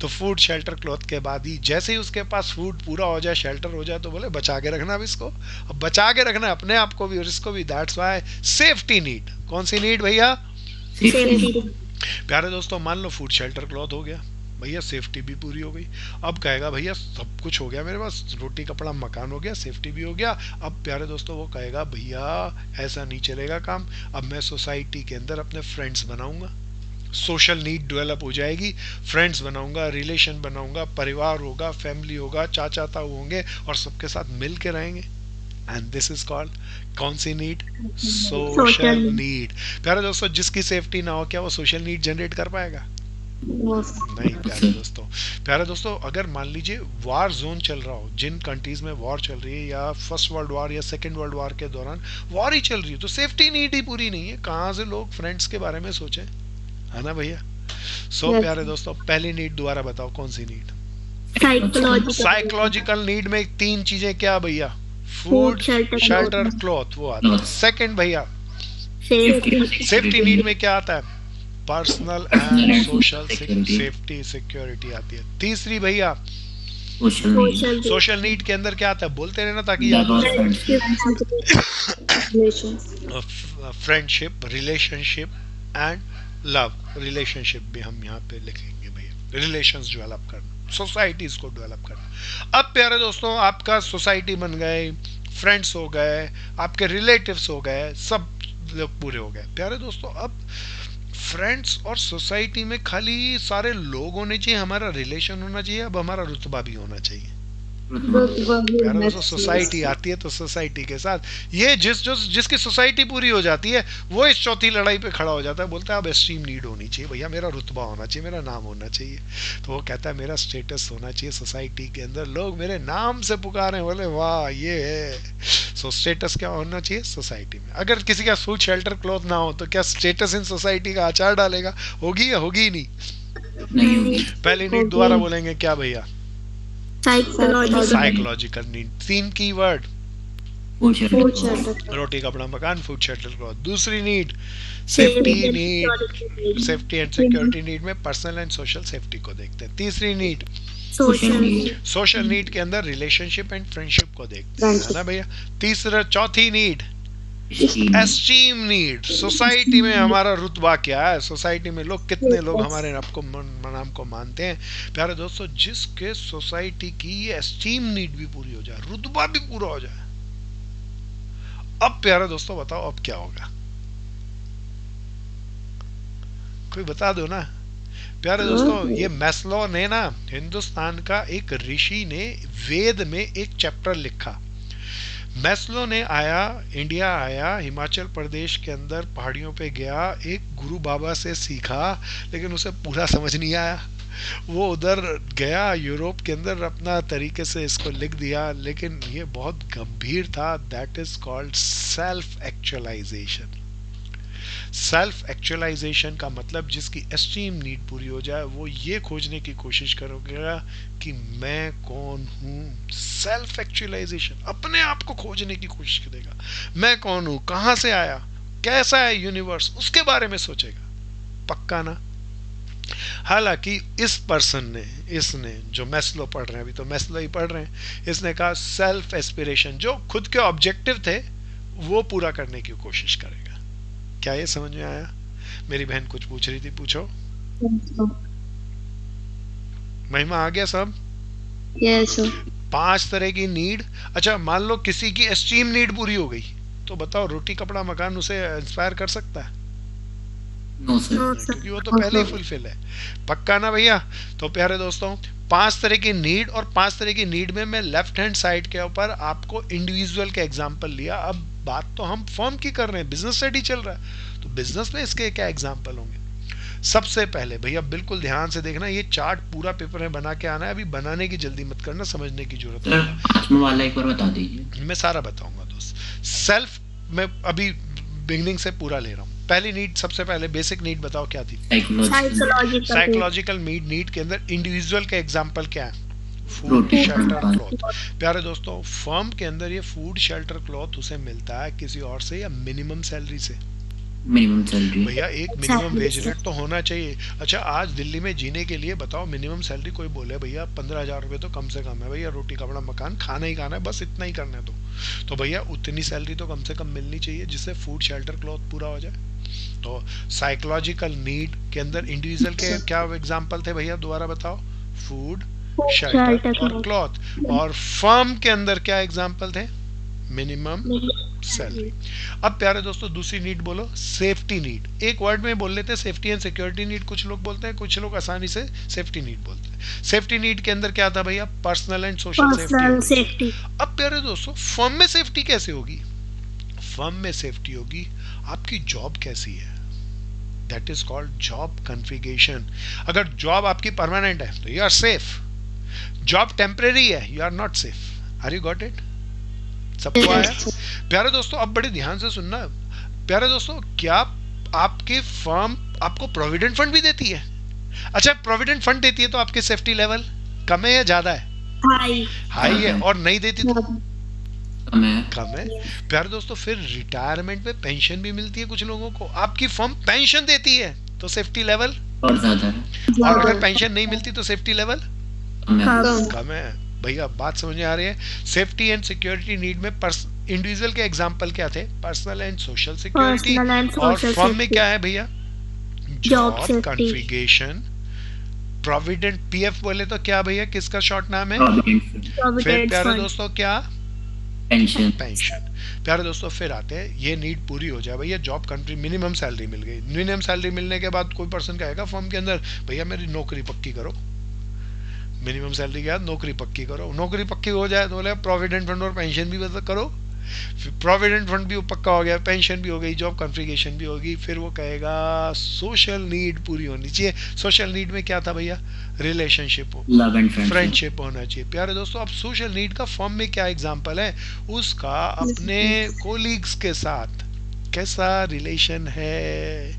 तो फूड शेल्टर क्लॉथ के बाद ही जैसे ही उसके पास फूड पूरा हो जाए, शेल्टर हो जाए, तो बोले बचा के रखना अब इसको, अब बचा के रखना अपने आप को भी और इसको भी। That's why safety need. कौन सी नीड भैया?
सेफ्टी।
प्यारे दोस्तों, मान लो फूड शेल्टर क्लॉथ हो गया भैया, सेफ्टी भी पूरी हो गई। अब कहेगा भैया सब कुछ हो गया मेरे पास, रोटी कपड़ा मकान हो गया, सेफ्टी भी हो गया। अब प्यारे दोस्तों वो कहेगा भैया ऐसा नहीं चलेगा काम, अब मैं सोसाइटी के अंदर अपने फ्रेंड्स बनाऊंगा। सोशल नीड डेवलप हो जाएगी, फ्रेंड्स बनाऊंगा, रिलेशन बनाऊंगा, परिवार होगा, फैमिली होगा, चाचा ताऊ होंगे और सबके साथ मिल के रहेंगे। एंड दिस इज कॉल्ड कौन सी नीड? Social need. प्यारे दोस्तों, जिसकी सेफ्टी ना हो क्या वो सोशल नीड जनरेट कर पाएगा? नहीं प्यारे दोस्तों। प्यारे दोस्तों, अगर मान लीजिए वार जोन चल रहा हो, जिन कंट्रीज में वॉर चल रही है या फर्स्ट वर्ल्ड वॉर या सेकेंड वर्ल्ड वॉर के दौरान वॉर ही चल रही है, तो सेफ्टी नीड ही पूरी नहीं है, कहाँ से लोग फ्रेंड्स के बारे में सोचे, है ना भैया? प्यारे दोस्तों, पहली नीड दोबारा बताओ कौन सी नीड? साइकोलॉजिकल नीड में 3 चीजें क्या भैया? फूड, शेल्टर, क्लॉथ, वो आता है। सेकंड भैया सेफ्टी नीड में क्या आता है? Personal and social safety, security आती है। तीसरी भैया सोशल नीड के अंदर क्या आता है? बोलते रहना ताकि याद हो। Friendship, relationship and love. Relationship भी हम यहाँ पे लिखेंगे भैया, रिलेशंस डेवलप करना, सोसाइटीज को डेवलप करना। अब प्यारे दोस्तों, आपका सोसाइटी बन गए, फ्रेंड्स हो गए, आपके रिलेटिव्स हो गए, सब लोग पूरे हो गए। प्यारे दोस्तों, अब फ्रेंड्स और सोसाइटी में खाली सारे लोग होने चाहिए, हमारा रिलेशन होना चाहिए, अब हमारा रुतबा भी होना चाहिए। प्यारे दोस्तों, सोसाइटी आती है तो सोसाइटी के साथ ये जिसकी सोसाइटी पूरी हो जाती है वो इस चौथी लड़ाई पे खड़ा हो जाता है, बोलता है अब एस्टीम नीड होनी चाहिए भैया, मेरा रुतबा होना चाहिए, मेरा नाम होना चाहिए। तो वो कहता है मेरा स्टेटस होना चाहिए सोसाइटी के अंदर, लोग मेरे नाम से पुकारें, बोले वाह ये है। सो स्टेटस क्या होना चाहिए सोसाइटी में? अगर किसी का फूड शेल्टर क्लॉथ ना हो तो क्या स्टेटस इन सोसाइटी का आचार डालेगा? होगी या होगी नहीं? पहली नीड दोबारा बोलेंगे क्या भैया? Psychological need. 3 कीवर्ड, रोटी कपड़ा मकान, फूड शेल्टर क्लॉथ। दूसरी need safety need, safety and security need में पर्सनल एंड सोशल सेफ्टी को देखते हैं। तीसरी नीड सोशल नीड के अंदर रिलेशनशिप एंड फ्रेंडशिप को देखते हैं, है ना भैया? चौथी नीड एस्टीम नीड। सोसाइटी में हमारा रुतबा क्या है, सोसाइटी में लोग कितने लोग हमारे नाम को मानते हैं। प्यारे दोस्तों, जिसके सोसाइटी की एस्टीम नीड भी पूरी हो जाए, रुतबा भी पूरा हो जाए, अब प्यारे दोस्तों बताओ अब क्या होगा? कोई बता दो ना। प्यारे दोस्तों, ये मैस्लो ने ना, हिंदुस्तान का एक ऋषि ने वेद में एक चैप्टर लिखा। मैस्लो ने आया, इंडिया आया, हिमाचल प्रदेश के अंदर पहाड़ियों पे गया, एक गुरु बाबा से सीखा, लेकिन उसे पूरा समझ नहीं आया। वो उधर गया यूरोप के अंदर, अपना तरीके से इसको लिख दिया, लेकिन ये बहुत गंभीर था। That is called self actualisation. Self actualisation का मतलब जिसकी एस्टीम नीड पूरी हो जाए वो ये खोजने की कोशिश करोगे कि मैं कौन हूँ। सेल्फ एक्चुअलाइजेशन, अपने आप को खोजने की कोशिश करेगा, मैं कौन हूँ, कहाँ से आया, कैसा है यूनिवर्स, उसके बारे में सोचेगा। पक्का ना? हालांकि इस पर्सन ने, इसने जो मैस्लो पढ़ रहे हैं, अभी तो मैस्लो ही पढ़ रहे हैं, इसने कहा सेल्फ एस्पिरेशन, जो खुद के ऑब्जेक्टिव थे वो पूरा करने की कोशिश करेगा। क्या ये समझ में आया? मेरी बहन कुछ पूछ रही थी, पूछो। महिमा आ गया सब?
Yes sir.
5 तरह की नीड। अच्छा, मान लो किसी की एस्टीम नीड पूरी हो गई, तो बताओ रोटी कपड़ा मकान उसे इंस्पायर कर सकता है?
नो सर,
क्योंकि वो तो पहले ही फुलफिल है। पक्का ना भैया? तो प्यारे दोस्तों, 5 तरह की नीड, और 5 तरह की नीड में मैं लेफ्ट हैंड साइड के ऊपर आपको इंडिविजुअल के एग्जांपल लिया। अब बात तो हम फर्म की कर रहे हैं, बिजनेस स्टडी चल रहा है, तो बिजनेस में इसके क्या एग्जांपल होंगे? सबसे पहले भैया बिल्कुल ध्यान से देखना, ये चार्ट पूरा पेपर में बना के आना है, अभी बनाने की जल्दी मत करना, समझने की जरूरत है।
आत्मा वाला एक बार बता दीजिए।
मैं सारा बताऊंगा दोस्त। सेल्फ में अभी बिगिनिंग से पूरा ले रहा हूँ। पहली नीड, सबसे पहले बेसिक नीड बताओ क्या थी?
साइकोलॉजिकल
साइकोलॉजिकल नीड के अंदर इंडिविजुअल के एग्जांपल क्या है? फूड
रोटी,
शेल्टर
खान-पान।
क्लॉथ। प्यारे दोस्तों, फर्म के अंदर ये फूड शेल्टर क्लॉथ उसे मिलता है किसी और से या मिनिमम सैलरी से?
Minimum salary.
भैया एक मिनिमम वेज रेट तो होना चाहिए। अच्छा, आज दिल्ली में जीने के लिए बताओ मिनिमम सैलरी कोई बोले भैया 15,000 रुपये तो कम से कम है भैया, रोटी कपड़ा मकान खाना ही खाना है, बस इतना ही करना है। तो भैया उतनी सैलरी तो कम से कम मिलनी चाहिए जिससे फूड शेल्टर क्लॉथ पूरा हो जाए। तो साइकोलॉजिकल नीड के अंदर इंडिविजुअल के क्या एग्जाम्पल थे भैया, दोबारा बताओ? फूड शेल्टर और क्लॉथ। और फर्म के अंदर क्या एग्जाम्पल थे? Minimum salary. अब प्यारे दोस्तों दूसरी नीड बोलो, सेफ्टी नीड। एक वर्ड में बोल लेते हैं सेफ्टी एंड सिक्योरिटी नीड, कुछ लोग बोलते हैं, कुछ लोग आसानी से सेफ्टी नीड बोलते हैं। सेफ्टी नीड के अंदर क्या था भैया? Personal and social safety. अब प्यारे दोस्तों फर्म में सेफ्टी कैसे होगी? फर्म में सेफ्टी होगी आपकी जॉब कैसी है, that is called job configuration. अगर जॉब आपकी परमानेंट है तो you are safe, job temporary है you are not safe. Are you got it? सबको आया? प्यारे दोस्तों अब बड़े ध्यान से सुनना। प्यारे दोस्तों क्या आपके फर्म आपको प्रोविडेंट फंड भी देती है? अच्छा, प्रोविडेंट फंड देती है तो आपके सेफ्टी लेवल कम है या ज्यादा है? हाई है। और नहीं देती तो कम है। प्यारे दोस्तों फिर रिटायरमेंट में पेंशन भी मिलती है कुछ लोगों को, आपकी फर्म पेंशन देती है तो सेफ्टी लेवल
और ज्यादा है।
और अगर पेंशन नहीं मिलती तो सेफ्टी लेवल कम है। भैया बात समझ में आ रही है? सेफ्टी एंड सिक्योरिटी नीड में इंडिविजुअल के एग्जांपल क्या थे? Personal and social security. और फर्म में क्या है भैया? Job configuration. प्रोविडेंट पीएफ बोले तो क्या भैया, किसका शॉर्ट नाम है? फिर प्यारे दोस्तों क्या? पेंशन। प्यारे दोस्तों फिर आते हैं, ये नीड पूरी हो जाए भैया, जॉब कंट्री मिनिमम सैलरी मिल गई। मिनिमम सैलरी मिलने के बाद कोई पर्सन कहेगा फर्म के अंदर भैया मेरी नौकरी पक्की करो। मिनिमम सैलरी के बाद नौकरी पक्की करो। नौकरी पक्की हो जाए तो बोले प्रोविडेंट फंड और पेंशन भी करो। प्रोविडेंट फंड भी पक्का हो गया, पेंशन भी हो गई, जॉब कॉन्फ़िगरेशन भी होगी। फिर वो कहेगा सोशल नीड पूरी होनी चाहिए। सोशल नीड में क्या था भैया? रिलेशनशिप हो, फ्रेंडशिप होना चाहिए। प्यारे दोस्तों अब सोशल नीड का फर्म में क्या एग्जांपल है? उसका अपने कोलीग्स के साथ कैसा रिलेशन है,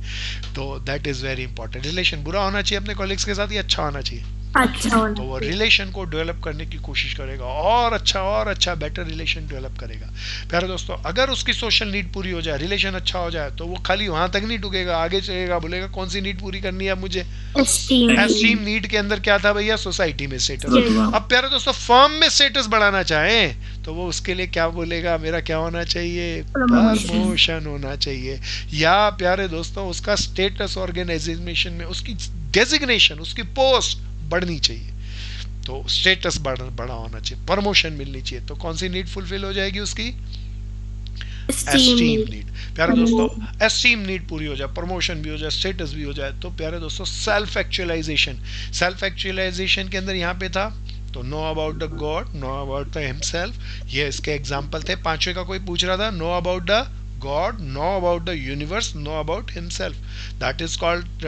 तो that is very important. Relation बुरा होना चाहिए अपने कोलीग्स के साथ या अच्छा होना चाहिए? तो वो रिलेशन को डेवलप करने की कोशिश करेगा और अच्छा बेटर रिलेशन डेवलप करेगा। प्यारे दोस्तों अगर उसकी सोशल नीड पूरी हो जाए, रिलेशन अच्छा हो जाए, तो वो खाली वहां तक नहीं टुकेगा, आगे चलेगा, बोलेगा कौन सी नीड पूरी करनी है मुझे? एस्टीम नीड के अंदर क्या था भैया? सोसाइटी में स्टेटस। अब प्यारे दोस्तों फर्म में स्टेटस बढ़ाना चाहें तो वो उसके लिए क्या बोलेगा? मेरा क्या होना चाहिए? प्रमोशन होना चाहिए। या प्यारे दोस्तों उसका स्टेटस ऑर्गेनाइजेशन में उसकी डेजिग्नेशन, उसकी पोस्ट बढ़नी चाहिए, तो स्टेटस बड़ा होना चाहिए, प्रमोशन मिलनी चाहिए। तो कौन सी नीड फुलफिल हो जाएगी उसकी? Esteem need. प्यारे दोस्तों एस्टीम नीड पूरी हो जाए, प्रमोशन भी हो जाए, स्टेटस भी हो जाए, तो प्यारे दोस्तों सेल्फ एक्चुअलाइजेशन। सेल्फ एक्चुअलाइजेशन के अंदर यहाँ पे था तो know about the God, know about the himself, ये इसके एग्जाम्पल थे। पांचवे का कोई पूछ रहा था, know about the God, know about the universe, know about himself. That is called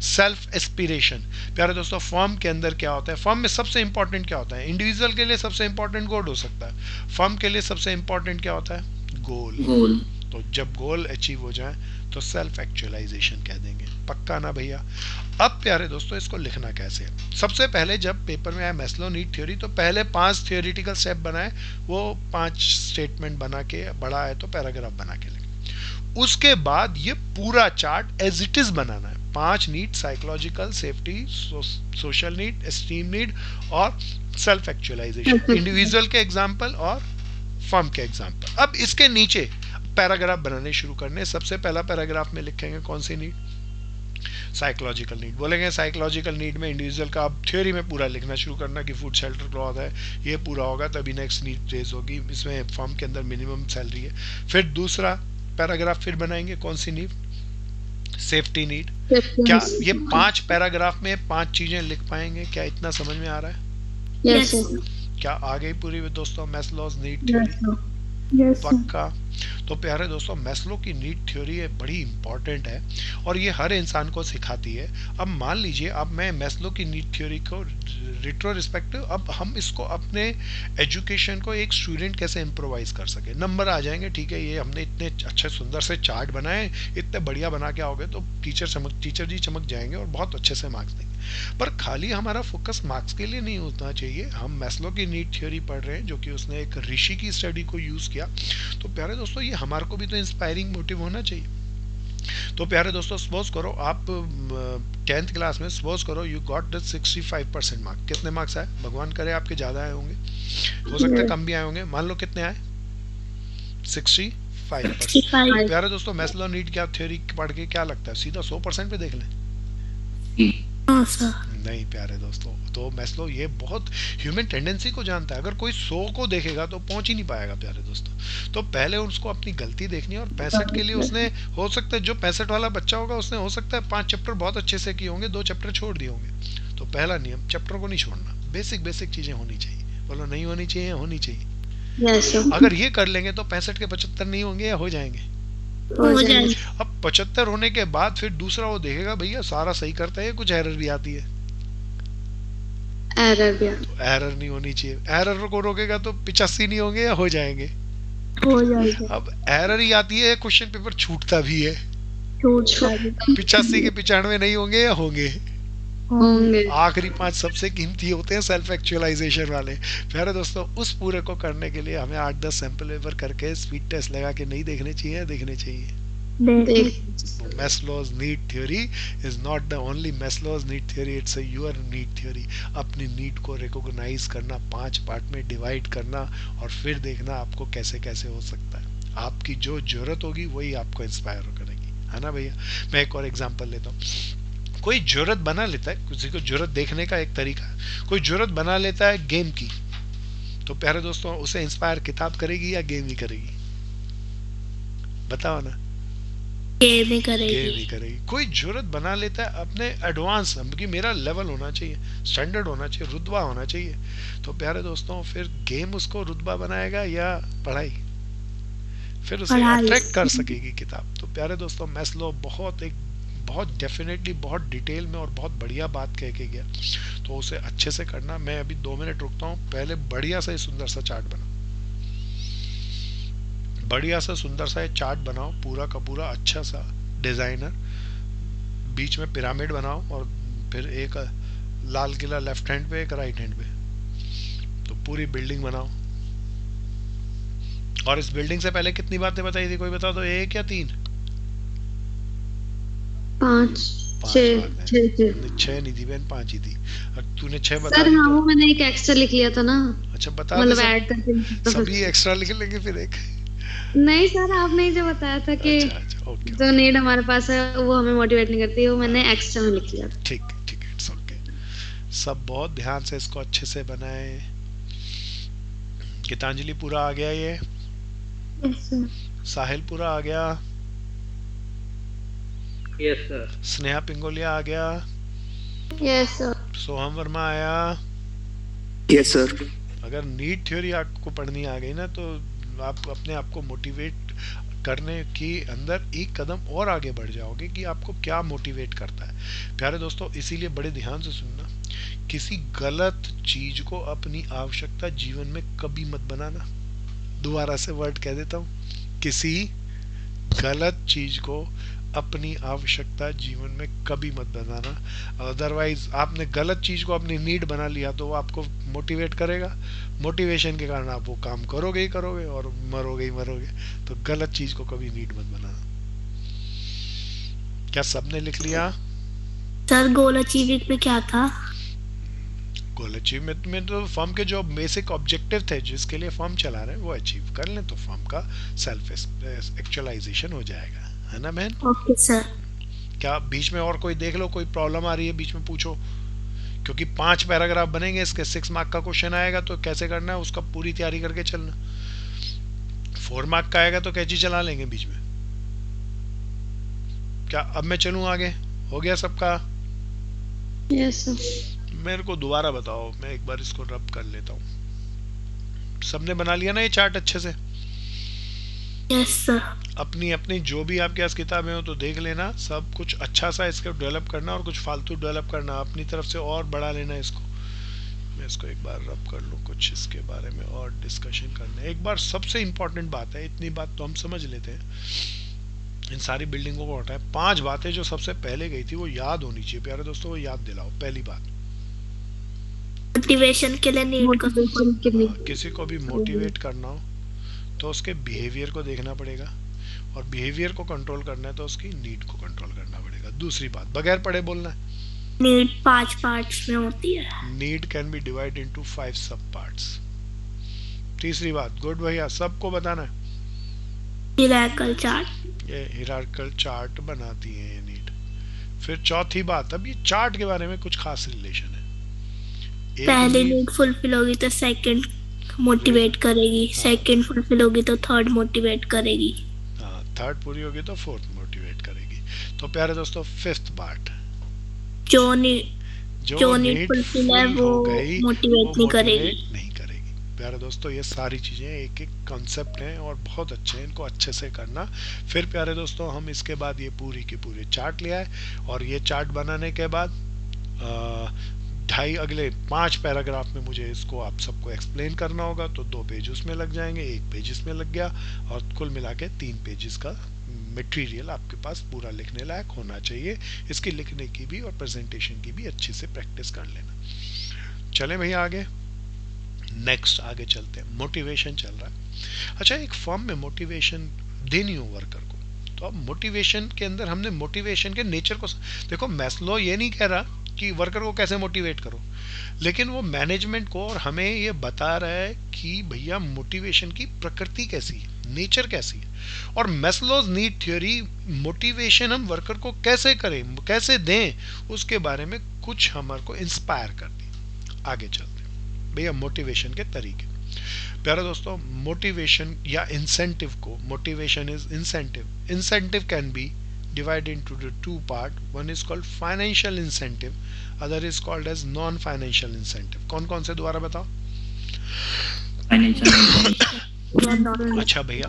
self aspiration. प्यारे दोस्तों फर्म के अंदर क्या होता है? फर्म में सबसे इंपॉर्टेंट क्या होता है? इंडिविजुअल के लिए सबसे इंपॉर्टेंट गोल हो सकता है, फर्म के लिए सबसे इंपॉर्टेंट क्या होता है? गोल। तो जब गोल अचीव हो जाए तो सेल्फ एक्चुअलाइजेशन कह देंगे। पक्का ना भैया? अब प्यारे दोस्तों इसको लिखना कैसे है? सबसे पहले जब पेपर में आया मैस्लो नीड थ्योरी तो पहले 5 थियोरिटिकल स्टेप बनाए, वो 5 स्टेटमेंट बना के, बड़ा है तो पैराग्राफ बना के लिखे। उसके बाद ये पूरा चार्ट एज इट इज बनाना है। 5 need, psychological, safety, social need, esteem need और सेल्फ एक्चुअलाइजेशन, इंडिविजुअल के एग्जाम्पल और फर्म के एग्जाम्पल। अब इसके नीचे पैराग्राफ बनाने शुरू करने। सबसे पहला पैराग्राफ में लिखेंगे कौन सी नीड? Psychological need. बोलेंगे साइकोलॉजिकल नीड में इंडिविजुअल का आप थ्योरी में पूरा लिखना शुरू करना कि फूड शेल्टर क्लॉथ है, ये पूरा होगा तभी नेक्स्ट नीड रेज होगी, इसमें फर्म के अंदर मिनिमम सैलरी है। फिर दूसरा पैराग्राफ फिर बनाएंगे कौन सी नीड? Safety need. क्या ये 5 पैराग्राफ में 5 चीजें लिख पाएंगे? क्या इतना समझ में आ रहा है?
Yes.
क्या आ गई पूरी दोस्तों मैस्लोज नीड थ्योरी? पक्का। तो प्यारे दोस्तों मैस्लो की नीड थ्योरी बड़ी इंपॉर्टेंट है और ये हर इंसान को सिखाती है। अब मान लीजिए अब मैं मैस्लो की नीड थ्योरी को रिट्रोस्पेक्टिव, अब हम इसको अपने एजुकेशन को एक स्टूडेंट कैसे इम्प्रोवाइज कर सके। नंबर आ जाएंगे, ठीक है, ये हमने इतने अच्छे सुंदर से चार्ट बनाए, इतने बढ़िया बना के आओगे तो टीचर जी चमक जाएंगे और बहुत अच्छे से मार्क्स देंगे। पर खाली हमारा फोकस मार्क्स के लिए नहीं होना चाहिए। हम मैस्लो की नीड थ्योरी पढ़ रहे हैं जो कि उसने एक ऋषि की स्टडी को यूज किया। तो प्यारे दोस्तों ये हमारे को भी तो इंस्पायरिंग मोटिव होना चाहिए। तो प्यारे दोस्तों सपोज करो आप 10th क्लास में, सपोज करो यू गॉट द 65% मार्क। कितने मार्क्स आए? भगवान करे आपके ज्यादा आए होंगे, हो सकता है कम भी आए होंगे, मान लो कितने आए? 65%। प्यारे दोस्तों मैस्लो नीड क्या थ्योरी पढ़ के क्या लगता है, सीधा 100% पे देख लें? नहीं प्यारे दोस्तों, तो मैस्लो ये बहुत ह्यूमन टेंडेंसी को जानता है। अगर कोई 100 को देखेगा तो पहुंच ही नहीं पाएगा प्यारे दोस्तों। तो पहले उसको अपनी गलती देखनी है। और 65 के लिए उसने, हो सकता है जो 65 वाला बच्चा होगा उसने हो सकता है 5 चैप्टर बहुत अच्छे से किए होंगे, 2 चैप्टर छोड़ दिए होंगे। तो पहला नियम, चैप्टर को नहीं छोड़ना, बेसिक चीजें होनी चाहिए। बोलो नहीं होनी चाहिए, होनी चाहिए। अगर ये कर लेंगे तो 65 के 75 नहीं होंगे या हो जाएंगे?
हो जाएंगे।
अब 75 होने के बाद फिर दूसरा वो देखेगा भैया सारा सही करता है, कुछ एरर भी आती है,
एरर भी
तो एरर नहीं होनी चाहिए। एरर को रोकेगा तो 85 नहीं होंगे या हो जाएंगे?
हो जाएगा।
अब एरर ही आती है, क्वेश्चन पेपर छूटता भी है,
छूट जाएगा।
85 के 95 नहीं होंगे या होंगे?
होंगे।
आखिरी 5 सबसे कीमती होते हैं सेल्फ एक्चुअलाइजेशन वाले। प्यारे दोस्तों उस पूरे को करने के लिए हमें 8-10 सैंपल पेपर करके स्पीड टेस्ट लगा के नहीं देखने चाहिए, देखने चाहिए। Maslow's need theory is not the only Maslow's need theory, it's a your need theory। अपनी नीड को रिकॉग्नाइज करना, 5 पार्ट में डिवाइड करना और फिर देखना आपको कैसे कैसे हो सकता है। आपकी जो जरूरत होगी वही आपको इंस्पायर करेगी, है ना भैया। मैं एक और एग्जांपल लेता हूँ। कोई जरूरत बना लेता है, किसी को जरूरत देखने का एक तरीका, कोई जरूरत बना लेता है गेम की, तो प्यारे दोस्तों उसे इंस्पायर किताब करेगी या गेम ही करेगी? बताओ ना।
गेम ही करेगी।
कोई जरूरत बना लेता है अपने एडवांस, कि मेरा लेवल होना चाहिए, स्टैंडर्ड होना चाहिए, रुतबा होना चाहिए, तो प्यारे दोस्तों फिर गेम उसको रुतबा बनाएगा या पढ़ाई? फिर उसे अट्रैक्ट कर सकेगी किताब। तो प्यारे दोस्तों मैस्लो बहुत डेफिनेटली बहुत डिटेल में और बहुत बढ़िया बात कह के गया, तो उसे अच्छे से करना। मैं अभी 2 मिनट रुकता हूँ, पहले बढ़िया सा सुंदर सा चार्ट बनाओ, बढ़िया सा सुंदर सा चार्ट बनाओ, पूरा का पूरा अच्छा सा डिजाइनर, बीच में पिरामिड बनाओ और फिर एक लाल किला लेफ्ट हैंड पे, एक राइट हैंड पे, तो पूरी बिल्डिंग बनाओ। और इस बिल्डिंग से पहले कितनी बातें बताई थी, कोई बता दो, 1 या 3?
5 6
नहीं थी बहन, 5 ही थी। तूने 6 बता
सर।
दी
हाँ
तो?
वो मैंने एक एक्स्ट्रा लिख लिया था ना।
अच्छा बता,
मतलब ऐड करके
सभी एक्स्ट्रा लिख लेंगे फिर एक।
नहीं सर, आपने ही जो बताया था कि
अच्छा, ओके,
जो नीड हमारे पास है वो हमें मोटिवेट नहीं करती, वो मैंने एक्स्ट्रा में लिख लिया था।
ठीक है, इट्स ओके। सब बहुत ध्यान से इसको अच्छे से बनाए। गीतांजलि पूरा आ गया, ये साहिल पूरा आ गया,
यस सर।
स्नेहा पिंगोलिया आ गया,
यस सर।
सोहम वर्मा आया।
Yes sir.
अगर नीड थ्योरी आपको पढ़नी आ गई ना तो आप अपने आप को मोटिवेट करने की अंदर एक कदम और आगे बढ़ जाओगे कि आपको क्या मोटिवेट करता है। प्यारे दोस्तों इसीलिए बड़े ध्यान से सुनना, किसी गलत चीज को अपनी आवश्यकता जीवन में कभी मत बनाना। दोबारा से वर्ड कह देता हूँ, किसी गलत चीज को अपनी आवश्यकता जीवन में कभी मत बनाना। अदरवाइज आपने गलत चीज को अपनी नीड बना लिया तो वो आपको मोटिवेट करेगा, मोटिवेशन के कारण आप वो काम करोगे ही करोगे और मरोगे ही मरोगे। तो गलत चीज को कभी नीड मत बनाना। क्या सबने लिख लिया?
सर गोल अचीविंग में क्या था?
गोल अचीवमेंट में तो फर्म के जो बेसिक ऑब्जेक्टिव थे जिसके लिए फर्म चला रहे हैं वो अचीव कर लें तो फर्म का सेल्फ एक्चुअलाइजेशन हो जाएगा, है ना बहन?
Okay sir.
क्या बीच में और कोई देख लो, कोई प्रॉब्लम आ रही है बीच में पूछो, क्योंकि 5 पैराग्राफ बनेंगे इसके, 6 मार्क का क्वेश्चन आएगा तो कैसे करना है उसका पूरी तैयारी करके चलना। 4 मार्क का आएगा तो कैची चला लेंगे बीच में। क्या अब मैं चलूं आगे? हो गया सबका?
Yes sir.
मेरे को दोबारा बताओ, मैं एक बार इसको रब कर लेता हूँ। सबने बना लिया ना ये चार्ट अच्छे से?
Yes sir.
अपनी अपनी जो भी आपके पास किताबें हो तो देख लेना, सब कुछ अच्छा सा इसको डेवलप करना और कुछ फालतू डेवलप करना अपनी तरफ से और बढ़ा लेना इसको। मैं इसको एक बार रब कर लूँ, कुछ इसके बारे में और डिस्कशन करना एक बार। सबसे इम्पोर्टेंट बात है, इतनी बात तो हम समझ लेते हैं, इन सारी बिल्डिंगों को हटाए 5 बातें जो सबसे पहले गई थी वो याद होनी चाहिए प्यारे दोस्तों, वो याद दिलाओ। पहली बात,
मोटिवेशन के लिए नीड को
मोटिवेशन के लिए
किसी को भी मोटिवेट करना हो तो उसके बिहेवियर को देखना पड़ेगा, और बिहेवियर को कंट्रोल करना है तो उसकी नीड को कंट्रोल करना पड़ेगा। दूसरी बात, बगैर पढ़े बोलना है,
नीड 5 पार्ट्स में होती है।
Need can be divide into 5 सब पार्ट्स। तीसरी बात, गुड भैया सबको बताना है,
हिरार्कल चार्ट।
ये हिरार्कल चार्ट बनाती है ये नीड। फिर चौथी बात, अब ये चार्ट के बारे में कुछ खास रिलेशन है।
पहली नीड फुलफिल होगी तो सेकंड मोटिवेट करेगी, सेकंड फुलफिल होगी तो थर्ड मोटिवेट करेगी,
हाँ, थर्ड पूरी होगी तो फोर्थ मोटिवेट करेगी। तो प्यारे दोस्तों, फिफ्थ पार्ट, जो नीड
फुलफिल है
फुल
वो
हो गई
मोटिवेट नहीं करेगी।
नहीं करेगी। प्यारे दोस्तों, ये सारी चीजें एक एक कॉन्सेप्ट हैं और बहुत अच्छे हैं, इनको अच्छे से करना। फिर प्यारे दोस्तों, हम इसके बाद ये पूरी की पूरी चार्ट ले आए, और ये चार्ट बनाने के बाद अगले 5 पैराग्राफ में मुझे इसको आप सबको एक्सप्लेन करना होगा, तो 2 पेज उसमें लग जाएंगे, 1 पेज इसमें लग गया, और कुल मिला के 3 पेजेस का मटेरियल आपके पास पूरा लिखने लायक होना चाहिए। इसकी लिखने की भी और प्रेजेंटेशन की भी अच्छे से प्रैक्टिस कर लेना। चले भैया आगे, नेक्स्ट आगे चलते हैं। मोटिवेशन चल रहा है। अच्छा, एक फॉर्म में मोटिवेशन देनी हो वर्कर को, तो अब मोटिवेशन के अंदर हमने मोटिवेशन के नेचर को देखो। मैस्लो ये नहीं कह रहा कि वर्कर को कैसे मोटिवेट करो, लेकिन वो मैनेजमेंट को और हमें ये बता रहा है कि भैया मोटिवेशन की प्रकृति कैसी है, नेचर कैसी है, और मैस्लोज नीड थ्योरी मोटिवेशन हम वर्कर को कैसे करें, कैसे दें, उसके बारे में कुछ हमारे को इंस्पायर कर दी। आगे चलते हैं भैया, मोटिवेशन के तरीके। प्यारे दोस्तों, मोटिवेशन या इंसेंटिव को, motivation is incentive can be divided into the 2 part. One is called financial incentive, other is called as non financial incentive. कौन से दोबारा बताओ?
फाइनेंशियल।
अच्छा भैया,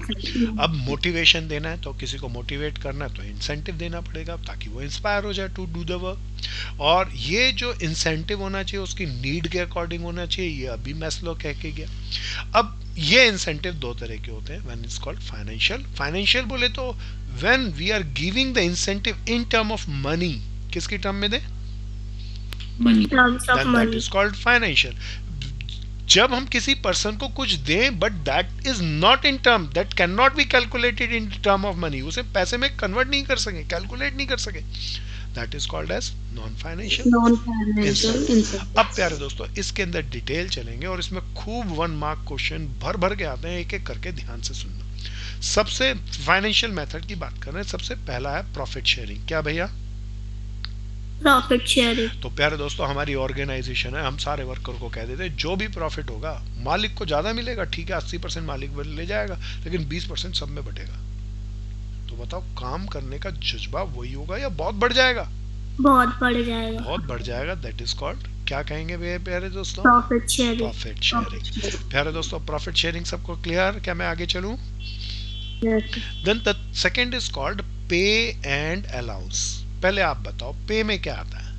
अब मोटिवेशन देना है तो किसी को मोटिवेट करना है तो इंसेंटिव देना पड़ेगा ताकि वो इंस्पायर हो जाए टू डू द वर्क। और ये जो इंसेंटिव होना चाहिए उसकी नीड के अकॉर्डिंग होना चाहिए, ये अभी मैस्लो कह के गया। अब ये इंसेंटिव 2 तरह के होते हैं। वन इज कॉल्ड फाइनेंशियल बोले तो when we are giving the incentive in term of money, किसकी टर्म में दे?
Money.
That is called financial. जब हम किसी पर्सन को कुछ दें but that is not in term, that can not be calculated in term of money, उसे पैसे में कन्वर्ट नहीं कर सके, कैलकुलेट नहीं कर सके, that is called as non financial. अब प्यारे दोस्तों, इसके अंदर डिटेल चलेंगे और इसमें खूब 1 मार्क क्वेश्चन भर के आते हैं, एक एक करके ध्यान से सुनना। सबसे फाइनेंशियल मेथड की बात कर रहे हैं, सबसे पहला है प्रॉफिट शेयरिंग। क्या भैया?
Profit sharing.
तो प्यारे दोस्तों, हमारी ऑर्गेनाइजेशन है, हम सारे वर्कर को कह देते हैं जो भी प्रॉफिट होगा मालिक को ज्यादा मिलेगा, ठीक है 80% मालिक ले जाएगा, लेकिन 20% सब में बटेगा। तो बताओ, काम करने का जज्बा वही होगा या बहुत बढ़ जाएगा?
बहुत बढ़ जाएगा।
बहुत बढ़ जाएगा। दैट इज कॉल्ड, क्या कहेंगे प्यारे दोस्तों?
Profit sharing.
Profit sharing. प्यारे दोस्तों, प्रॉफिट शेयरिंग सबको क्लियर? क्या मैं आगे चलूं? Then the second is called pay and allowance. पहले आप बताओ, पे में क्या आता है?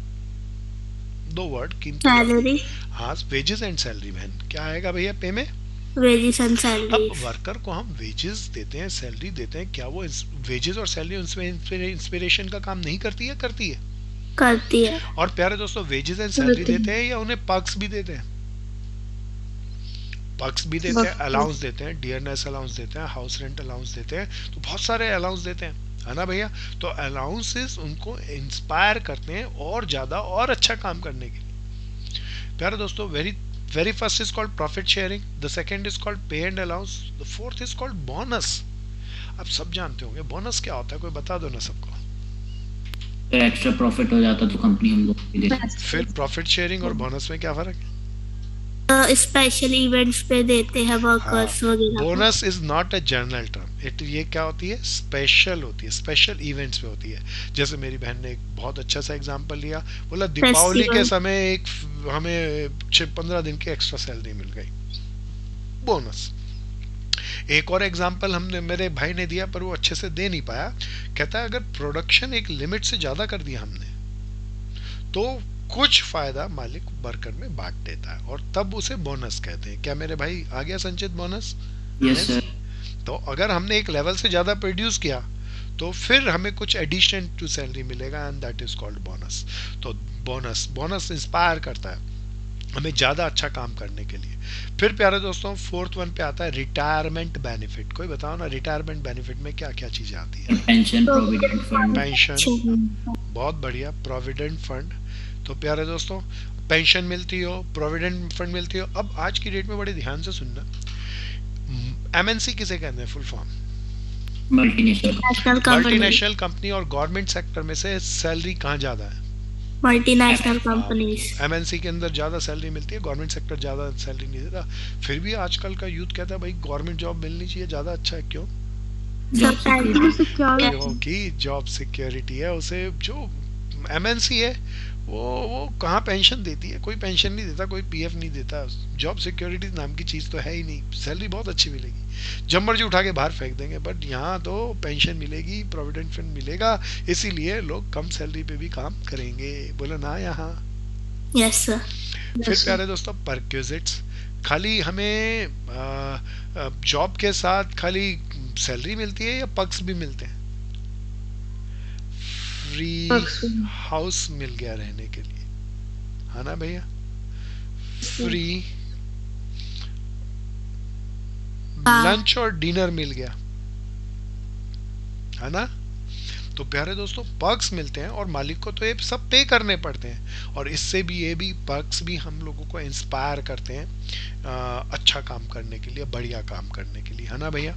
2 वर्ड कीमती।
सैलरी।
हाँ, वेजेस एंड सैलरी। मैन क्या आएगा भैया पे में?
वेजेस एंड
अब
सैलरी।
वर्कर को हम वेजेस देते हैं, सैलरी देते हैं, क्या वो वेजेस और सैलरी उसमें इंस्पिरेशन का काम नहीं करती है? करती है,
करती है।
और प्यारे दोस्तों, वेजेस एंड सैलरी देते हैं या उन्हें पर्क्स भी देते हैं? पर्क्स भी देते हैं, अलाउंस देते हैं, डियरनेस अलाउंस देते हैं, हाउस रेंट अलाउंस देते हैं, तो बहुत सारे अलाउंस देते हैं, है ना भैया? तो अलाउंसेस उनको इंस्पायर करते हैं और ज्यादा और अच्छा काम करने के लिए। प्यारे दोस्तों, very first is called profit sharing, the second is called pay and allowance, the fourth is called bonus. आप सब जानते होंगे बोनस क्या होता है, कोई बता दो ना सबको।
एक्स्ट्रा प्रॉफिट हो जाता तो कंपनी हम लोग भी देती।
फिर प्रॉफिट शेयरिंग और बोनस में क्या फर्क है?
स्पेशल इवेंट्स पे देते हैं वर्कर्स वगैरह।
Bonus is not a general term, ये क्या होती है? स्पेशल होती है, स्पेशल इवेंट्स पे होती है। जैसे मेरी बहन ने एक बहुत अच्छा सा एग्जांपल लिया, बोला दीपावली के समय एक हमें 15 दिन की एक्स्ट्रा सैलरी मिल गई, बोनस। एक और एग्जांपल हमने मेरे भाई ने दिया पर वो अच्छे से दे नहीं पाया। कहता है अगर प्रोडक्शन एक लिमिट से ज्यादा कर दिया हमने तो कुछ फायदा मालिक वर्कर में बांट देता है और तब उसे बोनस कहते हैं। क्या मेरे भाई आ गया संचित बोनस?
Yes sir.
तो अगर हमने एक लेवल से ज्यादा प्रोड्यूस किया तो फिर हमें कुछ एडिशन टू सैलरी मिलेगा and that is called bonus. तो बोनस इंस्पायर करता है हमें ज्यादा अच्छा काम करने के लिए। फिर प्यारे दोस्तों फोर्थ वन पे आता है रिटायरमेंट बेनिफिट। कोई बताओ ना रिटायरमेंट बेनिफिट में क्या क्या चीजें आती है?
Pension, provident fund.
पेंशन, बहुत बढ़िया, प्रोविडेंट फंड। तो प्यारे दोस्तों पेंशन मिलती हो, प्रोविडेंट फंड मिलती हो। अब आज की डेट में बड़े ध्यान से सुनना, एमएनसी किसे कहते हैं फुल फॉर्म? Multinational company. और गवर्नमेंट सेक्टर में से सैलरी कहाँ ज्यादा है?
Multinational companies.
एमएनसी के अंदर ज्यादा सैलरी मिलती है, गवर्नमेंट सेक्टर ज्यादा सैलरी नहीं देता। फिर भी आजकल का यूथ कहता है भाई गवर्नमेंट जॉब मिलनी चाहिए, ज्यादा अच्छा है। क्यों? क्योंकि जॉब सिक्योरिटी है। उसे जो एमएनसी है वो कहाँ पेंशन देती है? कोई पेंशन नहीं देता, कोई पीएफ नहीं देता। जॉब सिक्योरिटी नाम की चीज तो है ही नहीं। सैलरी बहुत अच्छी मिलेगी, जब मर्जी उठा के बाहर फेंक देंगे, बट यहाँ तो पेंशन मिलेगी, प्रोविडेंट फंड मिलेगा, इसीलिए लोग कम सैलरी पे भी काम करेंगे। बोलो ना यहाँ।
Yes sir.
फिर प्यारे दोस्तों परक्विजिट्स। खाली हमें जॉब के साथ खाली सैलरी मिलती है या पर्क्स भी मिलते हैं? फ्री हाउस मिल गया रहने के लिए, है ना भैया? फ्री लंच और डिनर मिल गया, है ना? तो प्यारे दोस्तों पर्क्स मिलते हैं और मालिक को तो ये सब पे करने पड़ते हैं। और इससे भी ये भी पर्क्स भी हम लोगों को इंस्पायर करते हैं अच्छा काम करने के लिए, बढ़िया काम करने के लिए, है ना भैया?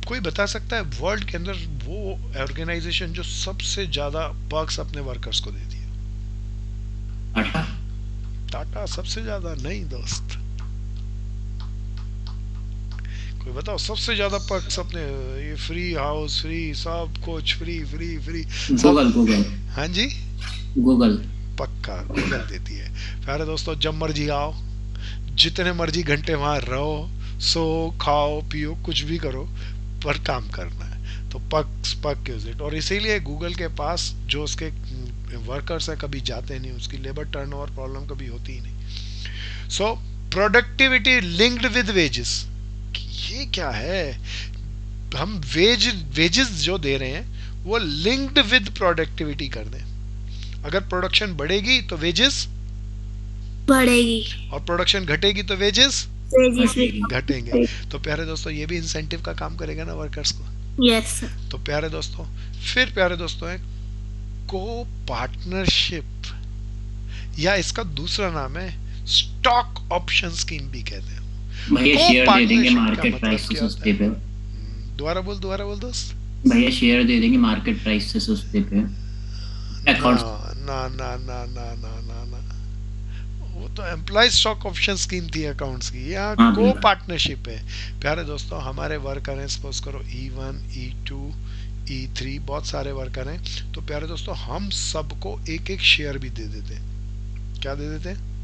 कोई बता सकता है वर्ल्ड के अंदर वो ऑर्गेनाइजेशन जो सबसे ज्यादा पर्क्स अपने वर्कर्स को देती है?
टाटा।
टाटा सबसे ज्यादा नहीं दोस्त। कोई बताओ सबसे ज्यादा पर्क्स अपने, ये फ्री हाउस, फ्री सब कुछ, फ्री फ्री फ्री।
गूगल।
हाँ जी
गूगल।
पक्का गूगल देती है। प्यारे दोस्तों जब मर्जी आओ, जितने मर्जी घंटे वहां रहो, सो खाओ पियो कुछ भी करो, पर काम करना है। तो पर्क्विजिट। और इसीलिए गूगल के पास जो उसके वर्कर्स हैं कभी जाते नहीं, उसकी लेबर टर्नओवर प्रॉब्लम कभी होती ही नहीं। सो प्रोडक्टिविटी लिंक्ड विद वेजेस, ये क्या है? हम वेजेस जो दे रहे हैं वो लिंक्ड विद प्रोडक्टिविटी कर दें। अगर प्रोडक्शन बढ़ेगी तो वेजेस
बढ़ेगी,
और प्रोडक्शन घटेगी तो वेजेस घटेंगे। तो प्यारे दोस्तों ये भी इंसेंटिव का काम करेगा ना वर्कर्स को।
यस।
तो प्यारे दोस्तों फिर प्यारे दोस्तों है को पार्टनरशिप, या इसका दूसरा नाम है स्टॉक ऑप्शन स्कीम भी कहते हैं।
भैया शेयर दे देंगे मार्केट प्राइस से सस्ते पे।
दोबारा बोल दोस्त।
भैया शेयर दे देंगे मार्केट प्राइस से सस्ते पे।
ना ना ना ना ना ना ना, वो तो एम्प्लॉय स्टॉक ऑप्शन स्कीम थी अकाउंट्स की। यहाँ को पार्टनरशिप है। प्यारे दोस्तों हमारे वर्कर हैं, सपोज करो E1 E2 E3, बहुत सारे वर्कर हैं। तो प्यारे दोस्तों हम सबको एक एक शेयर भी दे देते हैं। क्या दे देते हैं?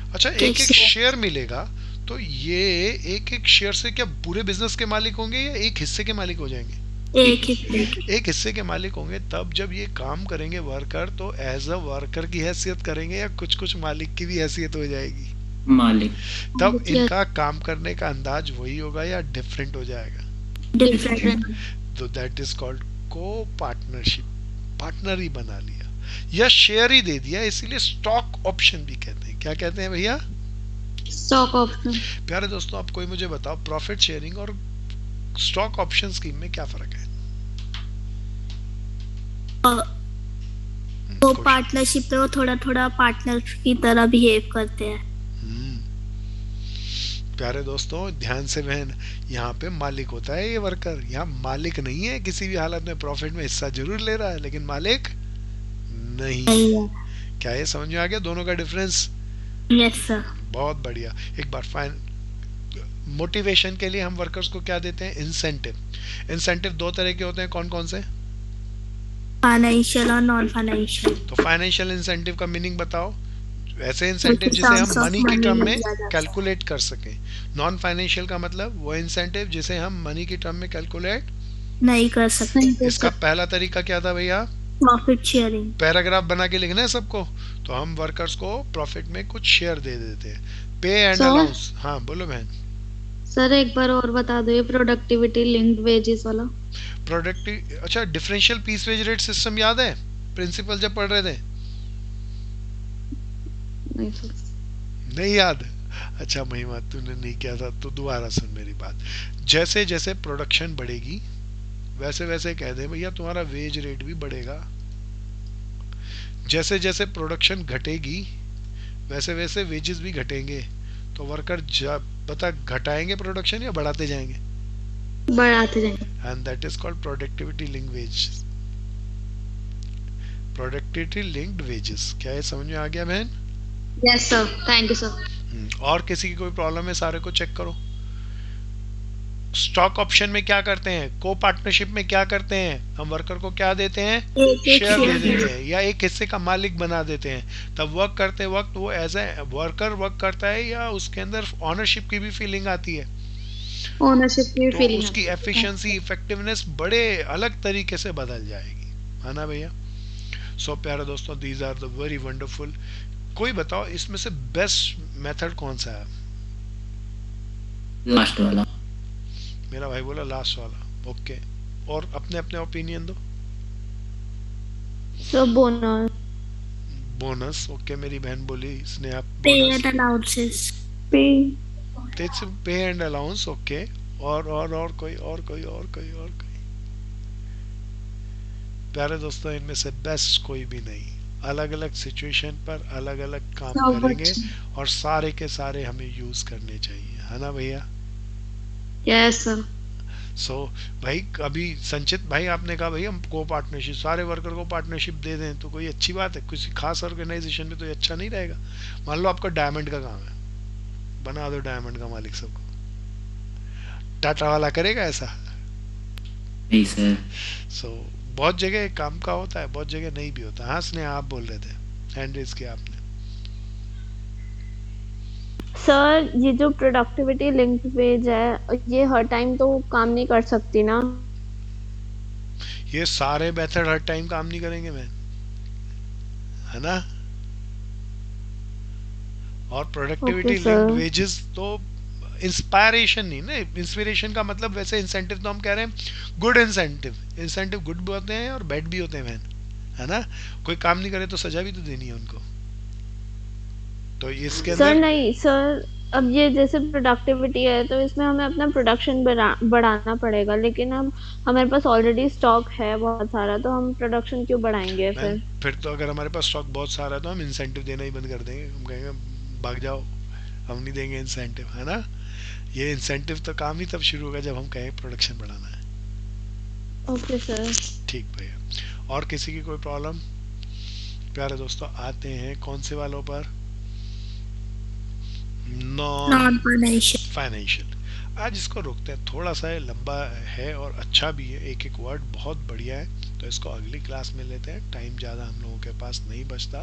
अच्छा एक एक शेयर मिलेगा, तो ये एक एक शेयर से क्या पूरे बिजनेस के मालिक होंगे या एक हिस्से के मालिक हो जाएंगे? एक हिस्से के मालिक होंगे। तब जब ये काम करेंगे वर्कर तो एज अ वर्कर की हैसियत करेंगे या कुछ कुछ मालिक की भी हैसियत हो जाएगी?
मालिक।
तब इनका काम करने का अंदाज वही होगा या डिफरेंट हो जाएगा?
डिफरेंट।
तो दैट इज कॉल्ड को पार्टनरशिप। पार्टनर ही बना लिया या शेयर ही दे दिया, इसीलिए स्टॉक ऑप्शन भी कहते हैं। क्या कहते हैं भैया?
Stock option.
प्यारे दोस्तों आप कोई मुझे बताओ प्रॉफिट शेयरिंग और स्टॉक ऑप्शन स्कीम में क्या फर्क है?
वो पार्टनरशिप में वो थोड़ा थोड़ा पार्टनर की तरह बिहेव करते हैं।
प्यारे दोस्तों ध्यान से बहन, यहाँ पे मालिक होता है ये वर्कर, यहाँ मालिक नहीं है। किसी भी हालत में प्रॉफिट में हिस्सा जरूर ले रहा है लेकिन मालिक नहीं है। क्या ये समझ में आ गया दोनों का डिफरेंस?
Yes sir.
बहुत बढ़िया। एक बार फाइन मोटिवेशन के लिए हम वर्कर्स को क्या देते हैं? इंसेंटिव। इंसेंटिव दो तरह के होते हैं, कौन कौन से?
फाइनेंशियल और नॉन फाइनेंशियल।
तो फाइनेंशियल इंसेंटिव का मीनिंग बताओ। ऐसे इंसेंटिव जिसे
टर्म्स
हम
ऑफ
मनी की
मनी
टर्म
में
में
दिया जाता है।
कैलकुलेट कर सकें। नॉन फाइनेंशियल का मतलब वो इंसेंटिव जिसे हम मनी की टर्म में कैलकुलेट।
नहीं कर सकते।
नहीं कर
इसका
सकते।
पहला तरीका क्या था भैया?
Profit sharing.
पैराग्राफ बना के लिखना है सबको, तो हम वर्कर्स को प्रॉफिट में कुछ शेयर दे देते हैं। पे एंड
सर
अलाउंस, हाँ बोलो बहन।
सर एक बार और बता दो ये प्रोडक्टिविटी लिंक्ड वेजेस वाला।
प्रोडक्टिव, अच्छा differential piece wage rate system याद है प्रिंसिपल जब पढ़ रहे थे?
नहीं सर।
नहीं याद? अच्छा महिमा तूने नहीं किया था तो दोबारा सुन मेरी बात। जैसे जैसे प्रोडक्शन बढ़ेगी वैसे वैसे कह दे भैया तुम्हारा वेज रेट भी बढ़ेगा। जैसे जैसे प्रोडक्शन घटेगी वैसे वैसे वेजेस भी घटेंगे। तो वर्कर बता घटाएंगे प्रोडक्शन या बढ़ाते जाएंगे?
बढ़ाते जाएंगे।
And that is called productivity linked wage. Productivity linked wages, क्या ये समझ में आ गया बहन?
Yes sir, thank you sir.
और किसी की कोई प्रॉब्लम है? सारे को चेक करो। स्टॉक ऑप्शन में क्या करते हैं? को पार्टनरशिप में क्या करते हैं? हम वर्कर को क्या देते हैं?
एक एक
शेयर दे
शेयर
देते हैं या एक हिस्से का मालिक बना देते हैं। तब वर्क करते वक्त वो एज ए वर्कर वर्क करता है या उसके अंदर ऑनरशिप की भी फीलिंग आती है,
ओनरशिप की
तो
फीलिंग
उसकी एफिशिएंसी इफेक्टिवनेस बड़े अलग तरीके से बदल जाएगी, है ना भैया? सो प्यारे दोस्तों, these are the very wonderful. कोई बताओ इसमें से बेस्ट मेथड कौन सा है?
लास्ट वाला।
मेरा भाई बोला लास्ट वाला, ओके। और अपने अपने ओपिनियन दो।
Sir bonus.
Bonus, okay. मेरी बहन बोली इसने आप
पे
बोनस,
एंड अलाउंसेस।
पे।
पे एंड अलाउंस, ओके। और कोई और कोई। प्यारे दोस्तों, इनमें से बेस्ट कोई भी नहीं। अलग अलग सिचुएशन पर अलग अलग काम करेंगे और सारे के सारे हमें यूज करने चाहिए, है ना भैया?
Yes sir.
सो भाई अभी संचित भाई आपने कहा भाई हम को पार्टनरशिप, सारे वर्कर को पार्टनरशिप दे दें तो कोई अच्छी बात है? किसी खास ऑर्गेनाइजेशन में तो ये अच्छा नहीं रहेगा। मान लो आपका डायमंड का काम है, बना दो डायमंड का मालिक सबको। टाटा वाला करेगा ऐसा?
नहीं सर।
सो बहुत जगह काम का होता है, बहुत जगह नहीं भी होता। हाँ स्नेहा आप बोल रहे थे, हैंड रेज किया आपने।
सर ये जो प्रोडक्टिविटी लिंक्ड वेज है ये हर टाइम तो काम नहीं कर सकती ना।
ये सारे मेथड हर टाइम काम नहीं करेंगे मैन, है ना? और productivity
Okay, sir.
Linked wages तो इंस्पायरेशन नहीं ना। इंस्पिरेशन का मतलब वैसे इंसेंटिव तो हम कह रहे हैं गुड इंसेंटिव। इंसेंटिव गुड भी होते हैं और बैड भी होते हैं मैन, है ना? कोई काम नहीं करे तो सजा भी तो देनी है उनको। तो इसके
सर
अंदर
नहीं सर, अब ये जैसे प्रोडक्टिविटी है तो इसमें हमें अपना प्रोडक्शन बढ़ाना पड़ेगा, लेकिन हम हमारे पास ऑलरेडी स्टॉक है बहुत सारा, तो हम प्रोडक्शन क्यों बढ़ाएंगे
फिर तो अगर हमारे पास स्टॉक बहुत सारा है तो हम इंसेंटिव देना ही बंद कर देंगे। हम कहेंगे भाग जाओ, हम नहीं देंगे इंसेंटिव, है ना? ये इंसेंटिव तो काम ही तब शुरू होगा जब हम कहें प्रोडक्शन बढ़ाना है।
Okay sir.
ठीक भैया। और किसी की कोई प्रॉब्लम? प्यारे दोस्तों आते हैं कौन से वालों पर? Non
financial.
फाइनेंशियल। आज इसको रोकते हैं, थोड़ा सा लंबा है और अच्छा भी है, एक एक वर्ड बहुत बढ़िया है, तो इसको अगली क्लास में लेते हैं। टाइम ज़्यादा हम लोगों के पास नहीं बचता।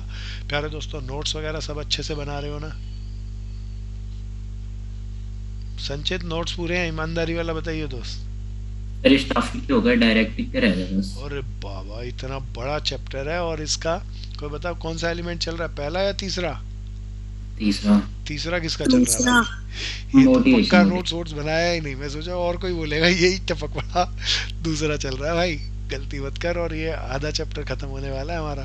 प्यारे दोस्तों नोट्स वगैरह सब अच्छे से बना रहे हो ना? संचित नोट्स पूरे हैं? ईमानदारी वाला बताइए दोस्त।
सर स्टाफिंग हो गया, डायरेक्टिंग पे रह गया बस।
अरे बाबा इतना बड़ा चैप्टर है, और इसका कोई बताओ कौन सा एलिमेंट चल रहा है, पहला या तीसरा?
तीसरा।
तीसरा किसका चल रहा है? ये तो
Motivation,
पक्का
motivation।
नोट्स वोट्स बनाया ही नहीं। मैं सोचा और कोई बोलेगा, यही टपक पड़ा दूसरा चल रहा है। भाई गलती मत कर। और ये आधा चैप्टर खत्म होने वाला है हमारा,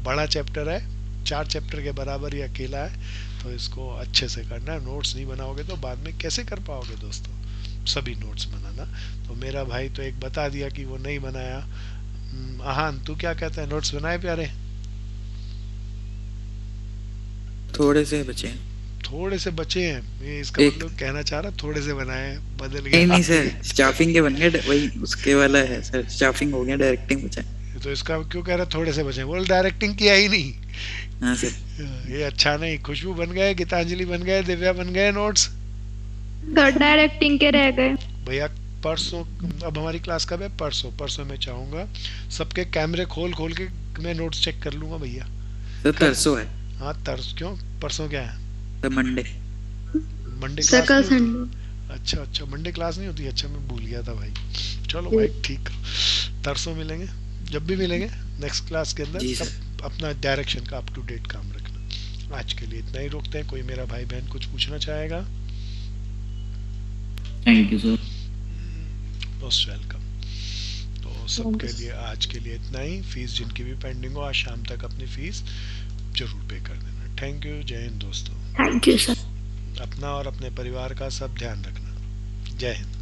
बड़ा चैप्टर है, 4 चैप्टर के बराबर ये अकेला है, तो इसको अच्छे से करना है। नोट्स नहीं बनाओगे तो बाद में कैसे कर पाओगे दोस्तों? सभी नोट्स बनाना। तो मेरा भाई तो एक बता दिया कि वो नहीं बनाया। आहान तू क्या कहता है, नोट्स बनाए प्यारे?
थोड़े से बचे हैं।
थोड़े से बचे हैं, ये इसका
एक-
मतलब कहना चाह रहा थोड़े से बनाए हैं, बदल
नहीं
गया।
नहीं सर, स्टाफिंग के बन गए, वही उसके वाला है सर, स्टाफिंग हो गया, डायरेक्टिंग बचा है।
तो इसका क्यों कह रहा थोड़े से बचे? बोल डायरेक्टिंग किया ही नहीं।
हाँ सर।
ये अच्छा नहीं। खुशबू बन गए, गीतांजलि बन गए, दिव्या बन गए नोट्स।
डायरेक्टिंग के रह गए।
भैया परसों, अब हमारी क्लास कब है? परसों मैं चाहूंगा सबके कैमरे खोल खोल के मैं नोट्स चेक कर लूंगा भैया।
सर परसों है।
हाँ तरस क्यों, परसों क्या है?
तो मंडे।
मंडे
सर
क्लास
कल
नहीं होती?
संडे।
अच्छा अच्छा, मंडे क्लास नहीं होती? अच्छा मैं भूल गया था भाई। चलो भाई ठीक, तरसों मिलेंगे, जब भी मिलेंगे नेक्स्ट क्लास के अंदर,
जी सर।
तब अपना डायरेक्शन का अप टू डेट काम रखना। आज के लिए इतना ही रोकते हैं। कोई मेरा भाई बहन कुछ पूछना चाहेगा?
Thank you sir.
Most welcome. तो सबके लिए आज के लिए इतना ही। फीस जिनकी भी पेंडिंग हो आज शाम तक अपनी फीस जरूर पे कर देना। थैंक यू, जय हिंद दोस्तों।
Thank you sir.
अपना और अपने परिवार का सब ध्यान रखना। जय हिंद।